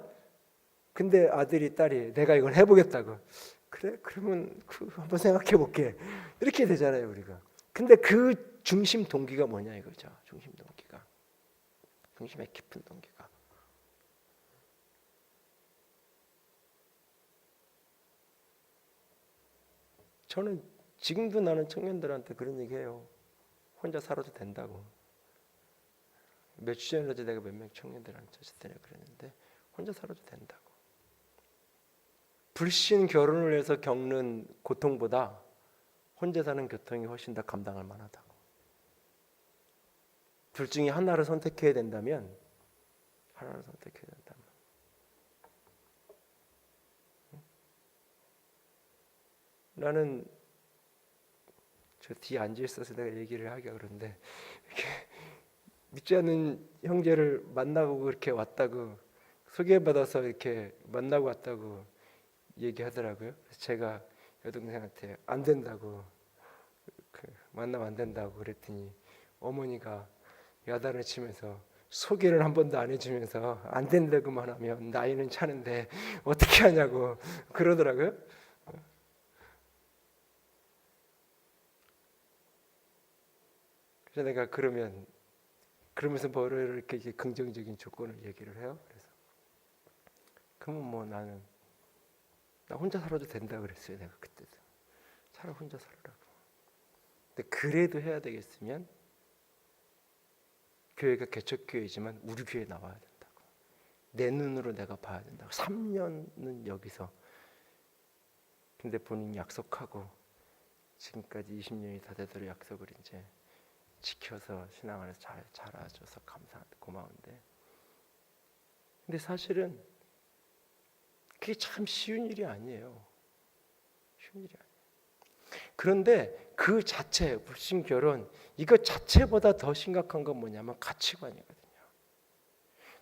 근데 아들이 딸이 내가 이걸 해보겠다고. 그래? 그러면 한번 생각해 볼게. 이렇게 되잖아요, 우리가. 근데 그 중심 동기가 뭐냐 이거죠. 중심 동기가. 중심의 깊은 동기가. 저는 지금도 나는 청년들한테 그런 얘기해요. 혼자 살아도 된다고. 몇 주 전에도 내가 몇 명 청년들한테 그랬는데 혼자 살아도 된다고. 불신 결혼을 해서 겪는 고통보다 혼자 사는 고통이 훨씬 더 감당할 만하다고. 둘 중에 하나를 선택해야 된다면 나는 저 뒤에 앉아 있어서 내가 얘기를 하기가 그런데 이렇게 믿지 않는 형제를 만나고 그렇게 왔다고, 소개받아서 이렇게 만나고 왔다고 얘기하더라고요. 그래서 제가 여동생한테 안 된다고, 만나면 안 된다고 그랬더니 어머니가 야단을 치면서 소개를 한 번도 안 해주면서 안 된다고만 하면 나이는 차는데 어떻게 하냐고 그러더라고요. 그래서 내가 그러면서 뭐를 이렇게 긍정적인 조건을 얘기를 해요. 그래서 그러면 뭐 나는 나 혼자 살아도 된다 그랬어요. 내가 그때도 차라리 혼자 살으라고. 근데 그래도 해야 되겠으면 교회가 개척교회지만 우리 교회에 나와야 된다고. 내 눈으로 내가 봐야 된다고. 3년은 여기서. 근데 본인이 약속하고 지금까지 20년이 다 되도록 약속을 이제 지켜서 신앙 안에서 잘 자라줘서 고마운데, 근데 사실은 그게 참 쉬운 일이 아니에요. 쉬운 일이 아니에요. 그런데 그 자체, 불신 결혼 이거 자체보다 더 심각한 건 뭐냐면 가치관이거든요.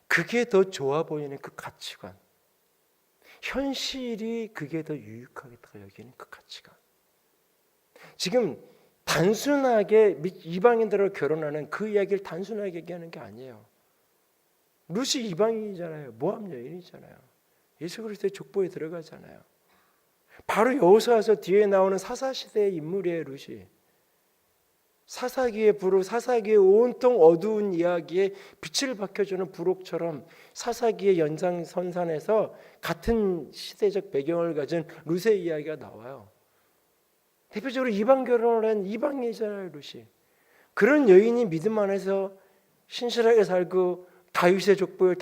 그게 더 좋아 보이는 그 가치관, 현실이 그게 더 유익하겠다 여기는 그 가치관. 지금 단순하게 이방인들을 결혼하는 그 이야기를 단순하게 얘기하는 게 아니에요. 룻이 이방인이잖아요. 모압 여인이잖아요. 예수 그리스도의 족보에 들어가잖아요. 바로 여호수아서 뒤에 나오는 사사시대의 인물이에요. 룻이. 사사기의 부록, 사사기의 온통 어두운 이야기에 빛을 밝혀주는 부록처럼 사사기의 연장선상에서 같은 시대적 배경을 가진 룻의 이야기가 나와요. 대표적으로 이방 결혼을 한 이방인이잖아요. 룻이. 그런 여인이 믿음 안에서 신실하게 살고 다윗의 족보에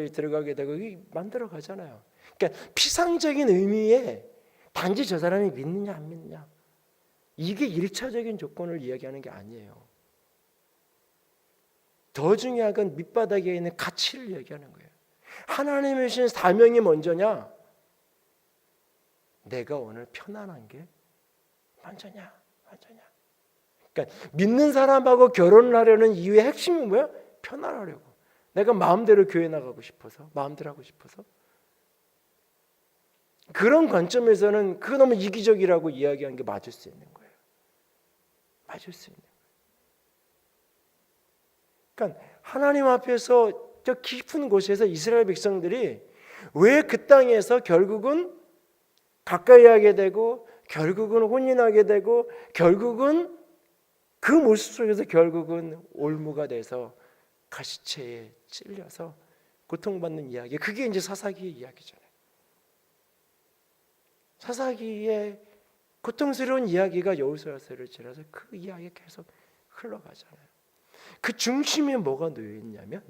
들어가게 되고 만들어 가잖아요. 그러니까 피상적인 의미에 단지 저 사람이 믿느냐 안 믿느냐 이게 1차적인 조건을 이야기하는 게 아니에요. 더 중요한 건 밑바닥에 있는 가치를 이야기하는 거예요. 하나님의 주신 사명이 먼저냐, 내가 오늘 편안한 게 먼저냐. 그러니까 믿는 사람하고 결혼을 하려는 이유의 핵심은 뭐야? 편안하려고. 내가 마음대로 교회 나가고 싶어서, 마음대로 하고 싶어서. 그런 관점에서는 그거 너무 이기적이라고 이야기하는 게 맞을 수 있는 거예요. 맞을 수 있는 거예요. 그러니까 하나님 앞에서 저 깊은 곳에서 이스라엘 백성들이 왜 그 땅에서 결국은 가까이 하게 되고 결국은 혼인하게 되고 결국은 그 모습 속에서 결국은 올무가 돼서 가시체에 찔려서 고통받는 이야기, 그게 이제 사사기의 이야기잖아요. 사사기의 고통스러운 이야기가 여호수아서를 지나서 그 이야기가 계속 흘러가잖아요. 그 중심에 뭐가 놓여 있냐면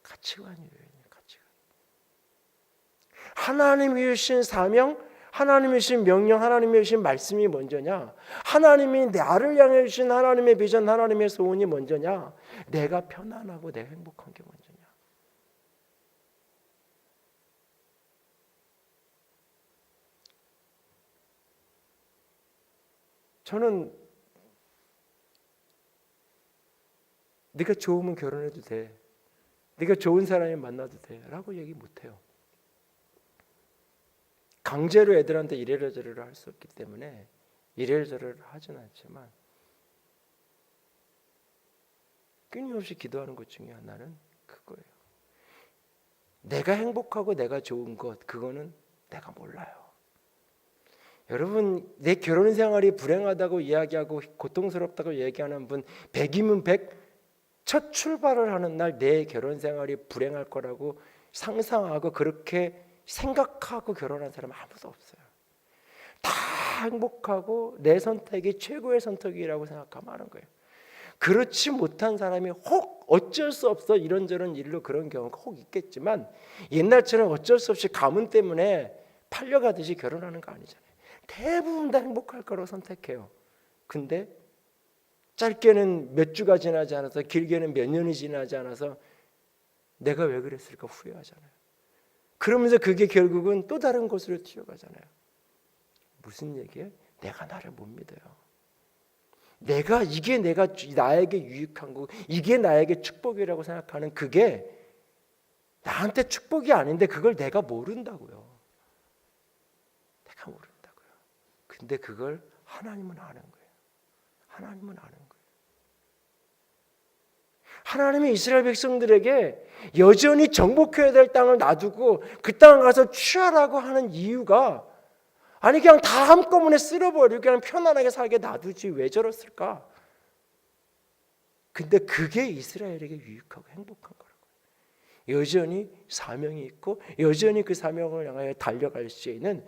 가치관이에요. 가치관. 하나님이 주신 사명, 하나님이 주신 명령, 하나님이 주신 말씀이 먼저냐? 하나님이 나를 향해 주신 하나님의 비전, 하나님의 소원이 먼저냐? 내가 편안하고 내가 행복한 게 먼저냐? 저는 네가 좋으면 결혼해도 돼, 네가 좋은 사람이 만나도 돼 라고 얘기 못해요. 강제로 애들한테 이래라 저래라 할 수 없기 때문에 이래라 저래라 하진 않지만 끊임없이 기도하는 것 중에 하나는 그거예요. 내가 행복하고 내가 좋은 것, 그거는 내가 몰라요. 여러분, 내 결혼 생활이 불행하다고 이야기하고 고통스럽다고 얘기하는 분 100이면 100, 첫 출발을 하는 날 내 결혼 생활이 불행할 거라고 상상하고 그렇게 생각하고 결혼한 사람 아무도 없어요. 다 행복하고 내 선택이 최고의 선택이라고 생각하면 하는 거예요. 그렇지 못한 사람이 혹 어쩔 수 없어 이런저런 일로 그런 경우가 혹 있겠지만 옛날처럼 어쩔 수 없이 가문 때문에 팔려가듯이 결혼하는 거 아니잖아요. 대부분 다 행복할 거라고 선택해요. 근데 짧게는 몇 주가 지나지 않아서 길게는 몇 년이 지나지 않아서 내가 왜 그랬을까 후회하잖아요. 그러면서 그게 결국은 또 다른 곳으로 튀어가잖아요. 무슨 얘기예요? 내가 나를 못 믿어요. 내가 나에게 유익한 거고 이게 나에게 축복이라고 생각하는 그게 나한테 축복이 아닌데 그걸 내가 모른다고요. 내가 모른다고요. 근데 그걸 하나님은 아는 거예요. 하나님은 아는 거예요. 하나님이 이스라엘 백성들에게 여전히 정복해야 될 땅을 놔두고 그 땅을 가서 취하라고 하는 이유가 아니 그냥 다 한꺼번에 쓸어버리고 그냥 편안하게 살게 놔두지 왜 저랬을까? 근데 그게 이스라엘에게 유익하고 행복한 거라고요. 여전히 사명이 있고 여전히 그 사명을 향하여 달려갈 수 있는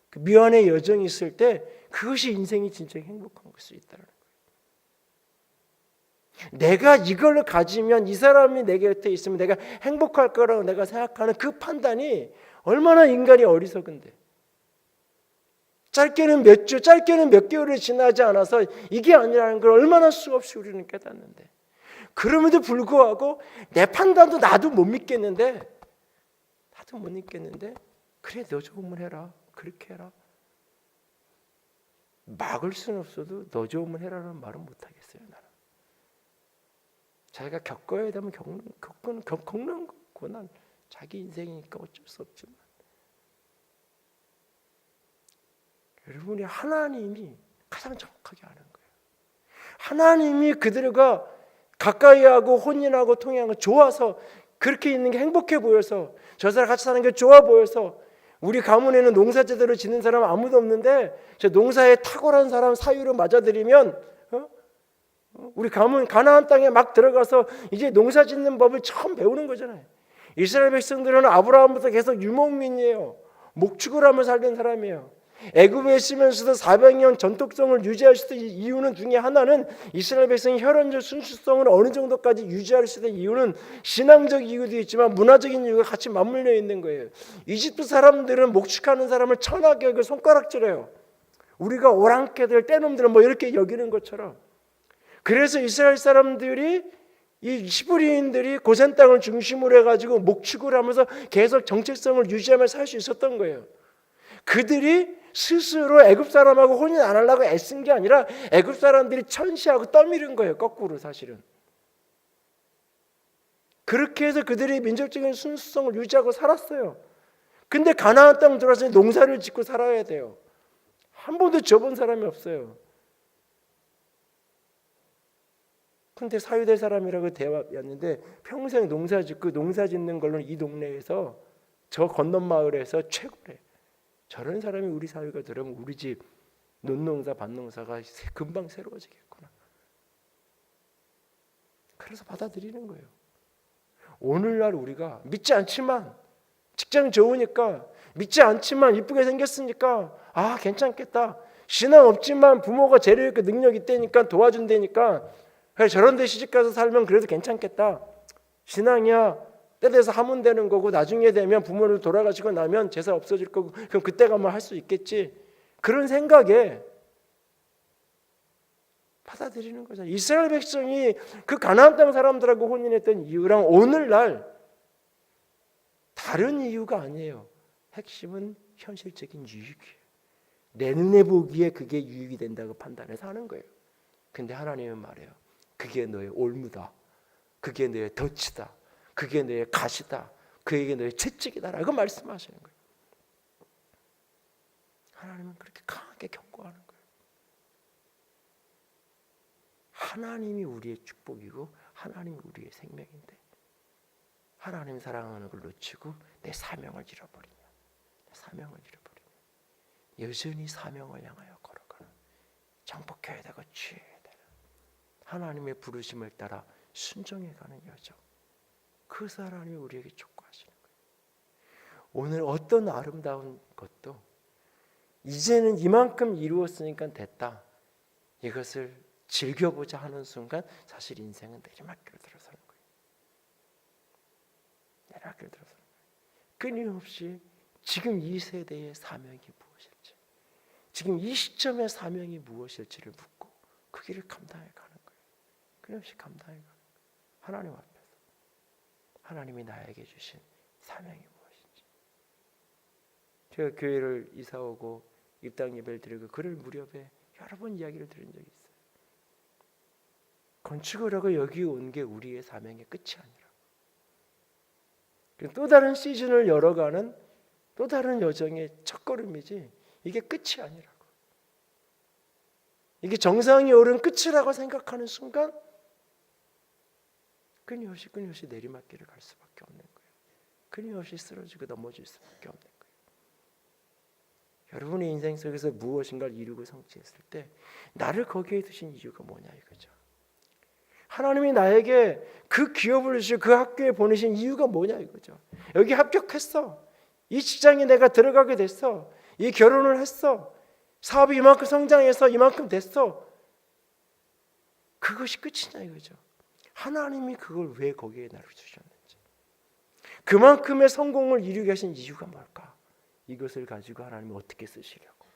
그 미완의 여정이 있을 때 그것이 인생이 진짜 행복한 걸 수 있다는 거예요. 내가 이걸 가지면 이 사람이 내 곁에 있으면 내가 행복할 거라고 내가 생각하는 그 판단이 얼마나 인간이 어리석은데 짧게는 몇 주, 짧게는 몇 개월이 지나지 않아서 이게 아니라는 걸 얼마나 수없이 우리는 깨닫는데 그럼에도 불구하고 내 판단도 나도 못 믿겠는데 그래 너 좋으면 해라 그렇게 해라 막을 수는 없어도 너 좋으면 해라는 말은 못하겠어요. 나는 자기가 겪어야 되면 겪는 고난 자기 인생이니까 어쩔 수 없지만 여러분이 하나님이 가장 정확하게 아는 거예요. 하나님이 그들과 가까이하고 혼인하고 통행하고 좋아서 그렇게 있는 게 행복해 보여서 저 사람 같이 사는 게 좋아 보여서 우리 가문에는 농사 제대로 짓는 사람 아무도 없는데 저 농사에 탁월한 사람 사유로 맞아들이면 우리 가문 가나안 땅에 막 들어가서 이제 농사 짓는 법을 처음 배우는 거잖아요. 이스라엘 백성들은 아브라함부터 계속 유목민이에요. 목축을 하며 살던 사람이에요. 애굽에 있으면서도 400년 전통성을 유지할 수 있는 이유는 중에 하나는 이스라엘 백성이 혈연적 순수성을 어느 정도까지 유지할 수 있는 이유는 신앙적 이유도 있지만 문화적인 이유가 같이 맞물려 있는 거예요. 이집트 사람들은 목축하는 사람을 천하게 여기고 손가락질해요. 우리가 오랑캐들 떼놈들은 뭐 이렇게 여기는 것처럼. 그래서 이스라엘 사람들이 이 히브리인들이 고센 땅을 중심으로 해가지고 목축을 하면서 계속 정체성을 유지하며 살 수 있었던 거예요. 그들이 스스로 애굽 사람하고 혼인 안 하려고 애쓴 게 아니라 애굽 사람들이 천시하고 떠밀은 거예요. 거꾸로 사실은. 그렇게 해서 그들이 민족적인 순수성을 유지하고 살았어요. 근데 가나안 땅 들어와서 농사를 짓고 살아야 돼요. 한 번도 져본 사람이 없어요. 근데 사유될 사람이라고 대화였는데 평생 농사 짓고 농사 짓는 걸로는 이 동네에서 저 건넌 마을에서 최고래. 저런 사람이 우리 사회가 들으면 우리 집 논농사 밭농사가 금방 새로워지겠구나. 그래서 받아들이는 거예요. 오늘날 우리가 믿지 않지만 직장 좋으니까 믿지 않지만 이쁘게 생겼으니까 아 괜찮겠다. 신앙 없지만 부모가 재료 있고 능력 있다니까 도와준다니까 그래 저런 데 시집가서 살면 그래도 괜찮겠다. 신앙이야 때 돼서 하면 되는 거고 나중에 되면 부모를 돌아가시고 나면 제사 없어질 거고 그럼 그때 가면 할 수 있겠지. 그런 생각에 받아들이는 거죠. 이스라엘 백성이 그 가나안 땅 사람들하고 혼인했던 이유랑 오늘날 다른 이유가 아니에요. 핵심은 현실적인 유익이에요. 내 눈에 보기에 그게 유익이 된다고 판단해서 하는 거예요. 근데 하나님은 말해요. 그게 너의 올무다. 그게 너의 덫이다. 그게 너의 가시다. 그게 너의 채찍이다라고 말씀하시는 거예요. 하나님은 그렇게 강하게 경고하는 거예요. 하나님이 우리의 축복이고 하나님이 우리의 생명인데 하나님 사랑하는 걸 놓치고 내 사명을 잃어버리냐. 내 사명을 잃어버리냐. 여전히 사명을 향하여 걸어가는 정복해야 되고 취해야 되는 하나님의 부르심을 따라 순종해가는 여정. 그 하나님이 우리에게 촉구하시는 거예요. 오늘 어떤 아름다운 것도 이제는 이만큼 이루었으니까 됐다. 이것을 즐겨보자 하는 순간 사실 인생은 내리막길로 들어서는 거예요. 내리막길로 들어서는 거예요. 끊임없이 지금 이 세대의 사명이 무엇일지, 지금 이 시점의 사명이 무엇일지를 묻고 그 길을 감당해 가는 거예요. 끊임없이 감당해 가는 거예요. 하나님 앞에서 하나님이 나에게 주신 사명이 무엇인지. 제가 교회를 이사 오고 입당 예배를 드리고 그럴 무렵에 여러 번 이야기를 들은 적이 있어요. 건축을 하고 여기 온 게 우리의 사명의 끝이 아니라 또 다른 시즌을 열어가는 또 다른 여정의 첫걸음이지 이게 끝이 아니라고. 이게 정상에 오른 끝이라고 생각하는 순간 끊임없이 내리막길을 갈 수밖에 없는 거예요. 끊임없이 쓰러지고 넘어질 수밖에 없는 거예요. 여러분의 인생 속에서 무엇인가를 이루고 성취했을 때 나를 거기에 두신 이유가 뭐냐 이거죠. 하나님이 나에게 그 기업을 주시고 그 학교에 보내신 이유가 뭐냐 이거죠. 여기 합격했어. 이 직장에 내가 들어가게 됐어. 이 결혼을 했어. 사업이 이만큼 성장해서 이만큼 됐어. 그것이 끝이냐 이거죠. 하나님이 그걸 왜 거기에 나를 주셨는지, 그만큼의 성공을 이루게 하신 이유가 뭘까? 이것을 가지고 하나님이 어떻게 쓰시려고,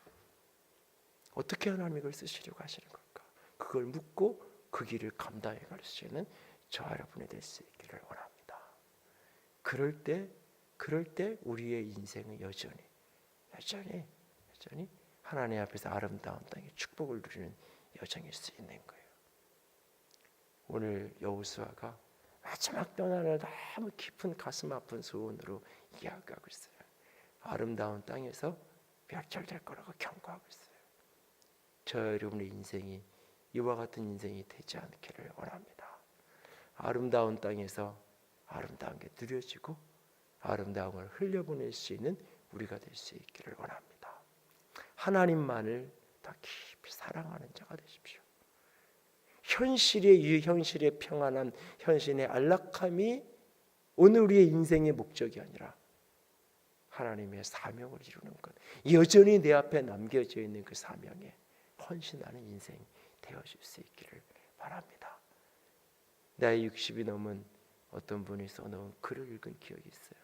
어떻게 하나님이 그걸 쓰시려고 하시는 걸까? 그걸 묻고 그 길을 감당해 갈 수 있는 저와 여러분이 될 수 있기를 원합니다. 그럴 때 우리의 인생은 여전히 하나님 앞에서 아름다운 땅의 축복을 누리는 여정일 수 있는 거예요. 오늘 여호수아가 마지막 떠나는 너무 깊은 가슴 아픈 소원으로 이야기하고 있어요. 아름다운 땅에서 멸절될 거라고 경고하고 있어요. 저 여러분의 인생이 이와 같은 인생이 되지 않기를 원합니다. 아름다운 땅에서 아름다운 게 누려지고 아름다움을 흘려보낼 수 있는 우리가 될 수 있기를 원합니다. 하나님만을 더 깊이 사랑하는 자가 되십시오. 현실의 유익, 현실의 평안함, 현실의 안락함이 오늘 우리의 인생의 목적이 아니라 하나님의 사명을 이루는 것, 여전히 내 앞에 남겨져 있는 그 사명에 헌신하는 인생 되어질 수 있기를 바랍니다. 나이 60이 넘은 어떤 분이 써놓은 글을 읽은 기억이 있어요.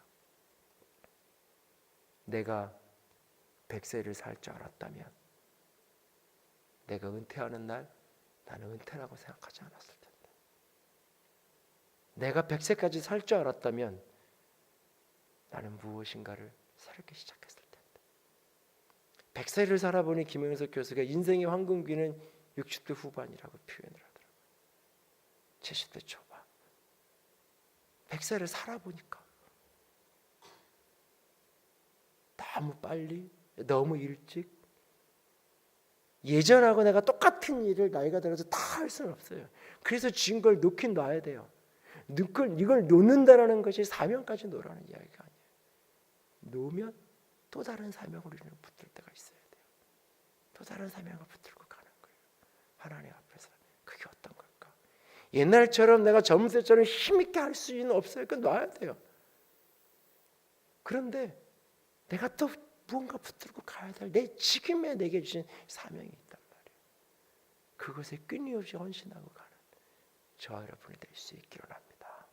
내가 100세를 살 줄 알았다면 내가 은퇴하는 날 나는 은퇴라고 생각하지 않았을 텐데, 내가 100세까지 살 줄 알았다면 나는 무엇인가를 새롭게 시작했을 텐데. 100세를 살아보니 김영석 교수가 인생의 황금기는 60대 후반이라고 표현을 하더라고요. 70대 초반. 100세를 살아보니까 너무 빨리, 너무 일찍, 예전하고 내가 똑같은 일을 나이가 들어서 다 할 수는 없어요. 그래서 진 걸 놓긴 놔야 돼요. 이걸 놓는다라는 것이 사명까지 놓으라는 이야기가 아니에요. 놓으면 또 다른 사명을 우리는 붙들 때가 있어야 돼요. 또 다른 사명을 붙들고 가는 거예요. 하나님 앞에서 그게 어떤 걸까? 옛날처럼 내가 젊을 때처럼 힘있게 할 수는 없어요. 그건 놔야 돼요. 그런데 내가 또 무언가 붙들고 가야 될 내 지금에 내게 주신 사명이 있단 말이에요. 그것에 끊임없이 헌신하고 가는 저와 여러분이 될 수 있기를 합니다.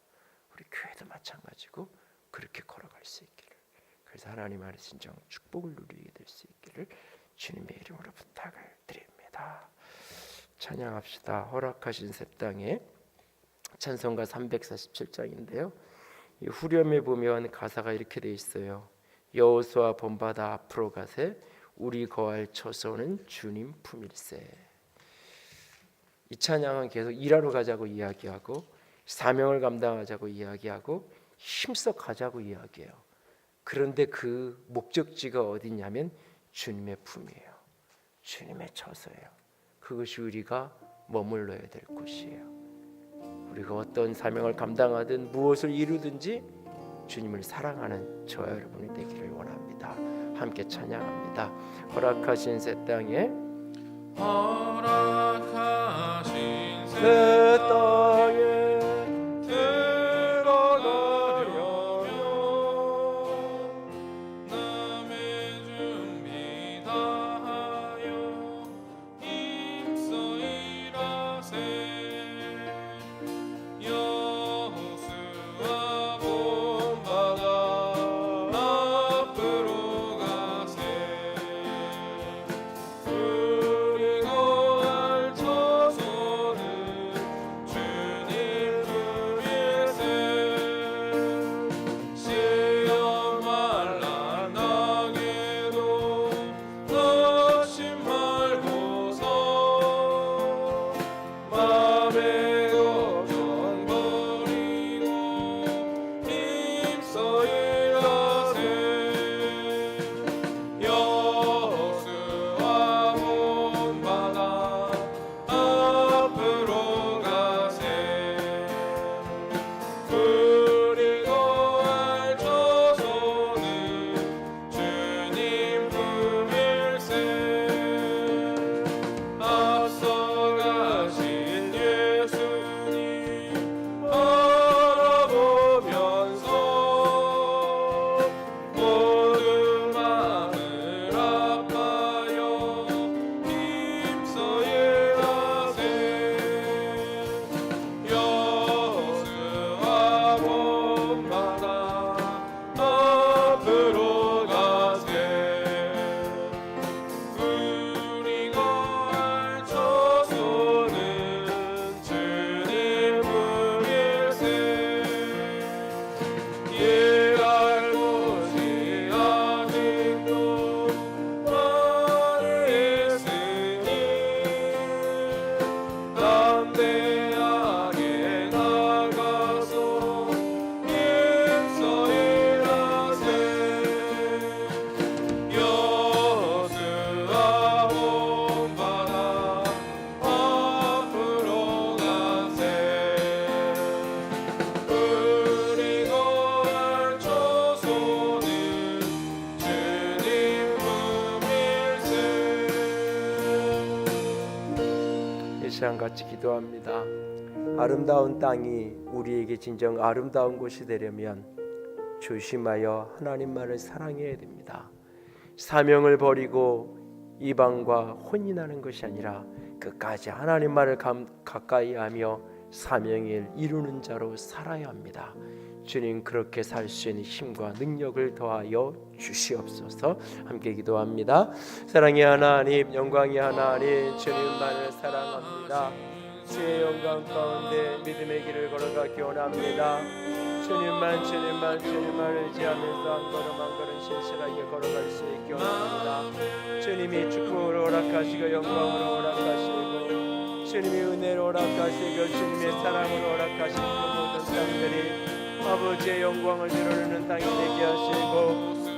우리 교회도 마찬가지고 그렇게 걸어갈 수 있기를, 그래서 하나님 안에 진정 축복을 누리게 될 수 있기를 주님의 이름으로 부탁을 드립니다. 찬양합시다. 허락하신 새 땅에, 찬송가 347장인데요. 이 후렴에 보면 가사가 이렇게 돼 있어요. 여호수아 본바다 앞으로 가세, 우리 거할 처소는 주님 품일세. 이 찬양은 계속 일하러 가자고 이야기하고, 사명을 감당하자고 이야기하고, 힘써 가자고 이야기해요. 그런데 그 목적지가 어디냐면 주님의 품이에요. 주님의 처소예요. 그것이 우리가 머물러야 될 곳이에요. 우리가 어떤 사명을 감당하든 무엇을 이루든지 주님을 사랑하는 저와 여러분이 되기를 원합니다. 함께 찬양합니다. 허락하신 새 땅에, 허락하신 새 땅에 들어가려면 남의 준비 다하여 힘써 일하세. 여호수아 본바다 앞으로 가세. 우리 거할 처소는 주님 품일세. 시험 환난 당해도 낙심 말고서 맘의 걱정 버리고 힘써 일하세. 여호수아 본바다 앞으로 가세. 우리 거할 처소는 주님 품일세. 앞서 가신 예수님 바라보면서 모든 마음을 아파요 힘써 일하세. 여호수아 본바다 앞으로 가세. 우리 거할 처소는 주님 품일세. 일할 곳이 아직도 많이 있으니 담대하게 나가서 힘써 일하세. 여호수아 본바다 앞으로 가세. 우리 거할 처소는 주님 품일세. 이 시간 같이 기도합니다. 아름다운 땅이 우리에게 진정 아름다운 곳이 되려면 조심하여 하나님만을 사랑해야 됩니다. 사명을 버리고 이방과 혼인하는 것이 아니라 끝까지 하나님만을 가까이하며 사명을 이루는 자로 살아야 합니다. 주님, 그렇게 살 수 있는 힘과 능력을 더하여 주시옵소서. 함께 기도합니다. 사랑의 하나님, 영광의 하나님, 주님만을 사랑합니다. 주의 영광 가운데 믿음의 길을 걸어가기 원합니다. 주님만 의지하면서 한 걸음 한 걸음 신실하게 걸어갈 수 있게 원합니다. 주님이 축복을 허락하시고 영광을 허락하시고 주님이 은혜를 허락하시고 주님의 사랑을 허락하신 그 모든 땅들이 아버지의 영광을 드러내는 땅이 되게 하시고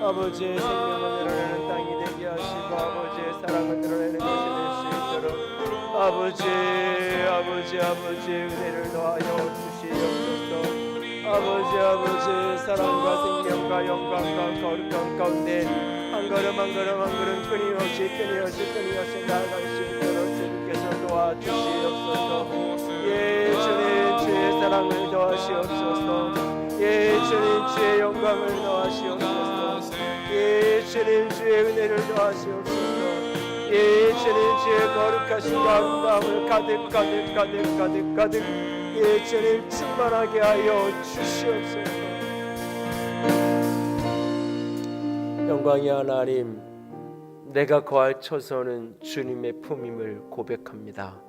아버지의 생명을 드러내는 땅이 되게 하시고 아버지의 사랑을 드러내는 것이 될 수 있도록 아버지 은혜를 더하여 주시옵소서. 아버지 사랑과 생명과 영광과 거룩한 가운데 한 걸음 한 걸음 끊임없이 나아갈 수 있도록 주님께서 도와주시옵소서. 예 주님, 주의 사랑을 더하시옵소서. 예 주님, 주의 영광을 더하시옵소서. 예 주님, 주의 은혜를 더하시옵소서. 예 주님, 주의 거룩하신 아름다움을 가득 예 우리의 전을 충만하게 하여 주시옵소서. 영광의 하나님, 내가 거할 처소는 주님의 품임을 고백합니다.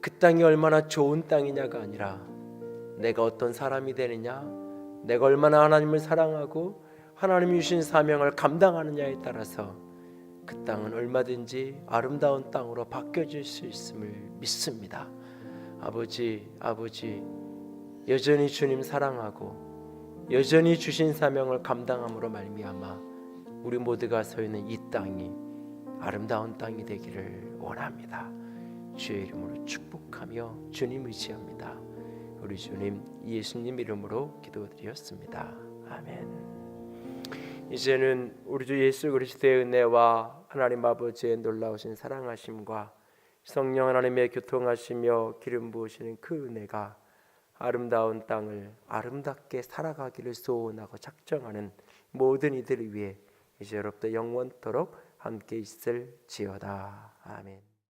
그 땅이 얼마나 좋은 땅이냐가 아니라 내가 어떤 사람이 되느냐, 내가 얼마나 하나님을 사랑하고 하나님이 주신 사명을 감당하느냐에 따라서 그 땅은 얼마든지 아름다운 땅으로 바뀌어질 수 있음을 믿습니다. 아버지, 여전히 주님 사랑하고 여전히 주신 사명을 감당함으로 말미암아 우리 모두가 서 있는 이 땅이 아름다운 땅이 되기를 원합니다. 주의 이름으로 축복하며 주님 의지합니다. 우리 주님 예수님 이름으로 기도드렸습니다. 아멘. 이제는 우리 주 예수 그리스도의 은혜와 하나님 아버지의 놀라우신 사랑하심과 성령 하나님의 교통하시며 기름 부으시는 그 은혜가 아름다운 땅을 아름답게 살아가기를 소원하고 작정하는 모든 이들을 위해 이제로부터 영원토록 함께 있을지어다. 아멘.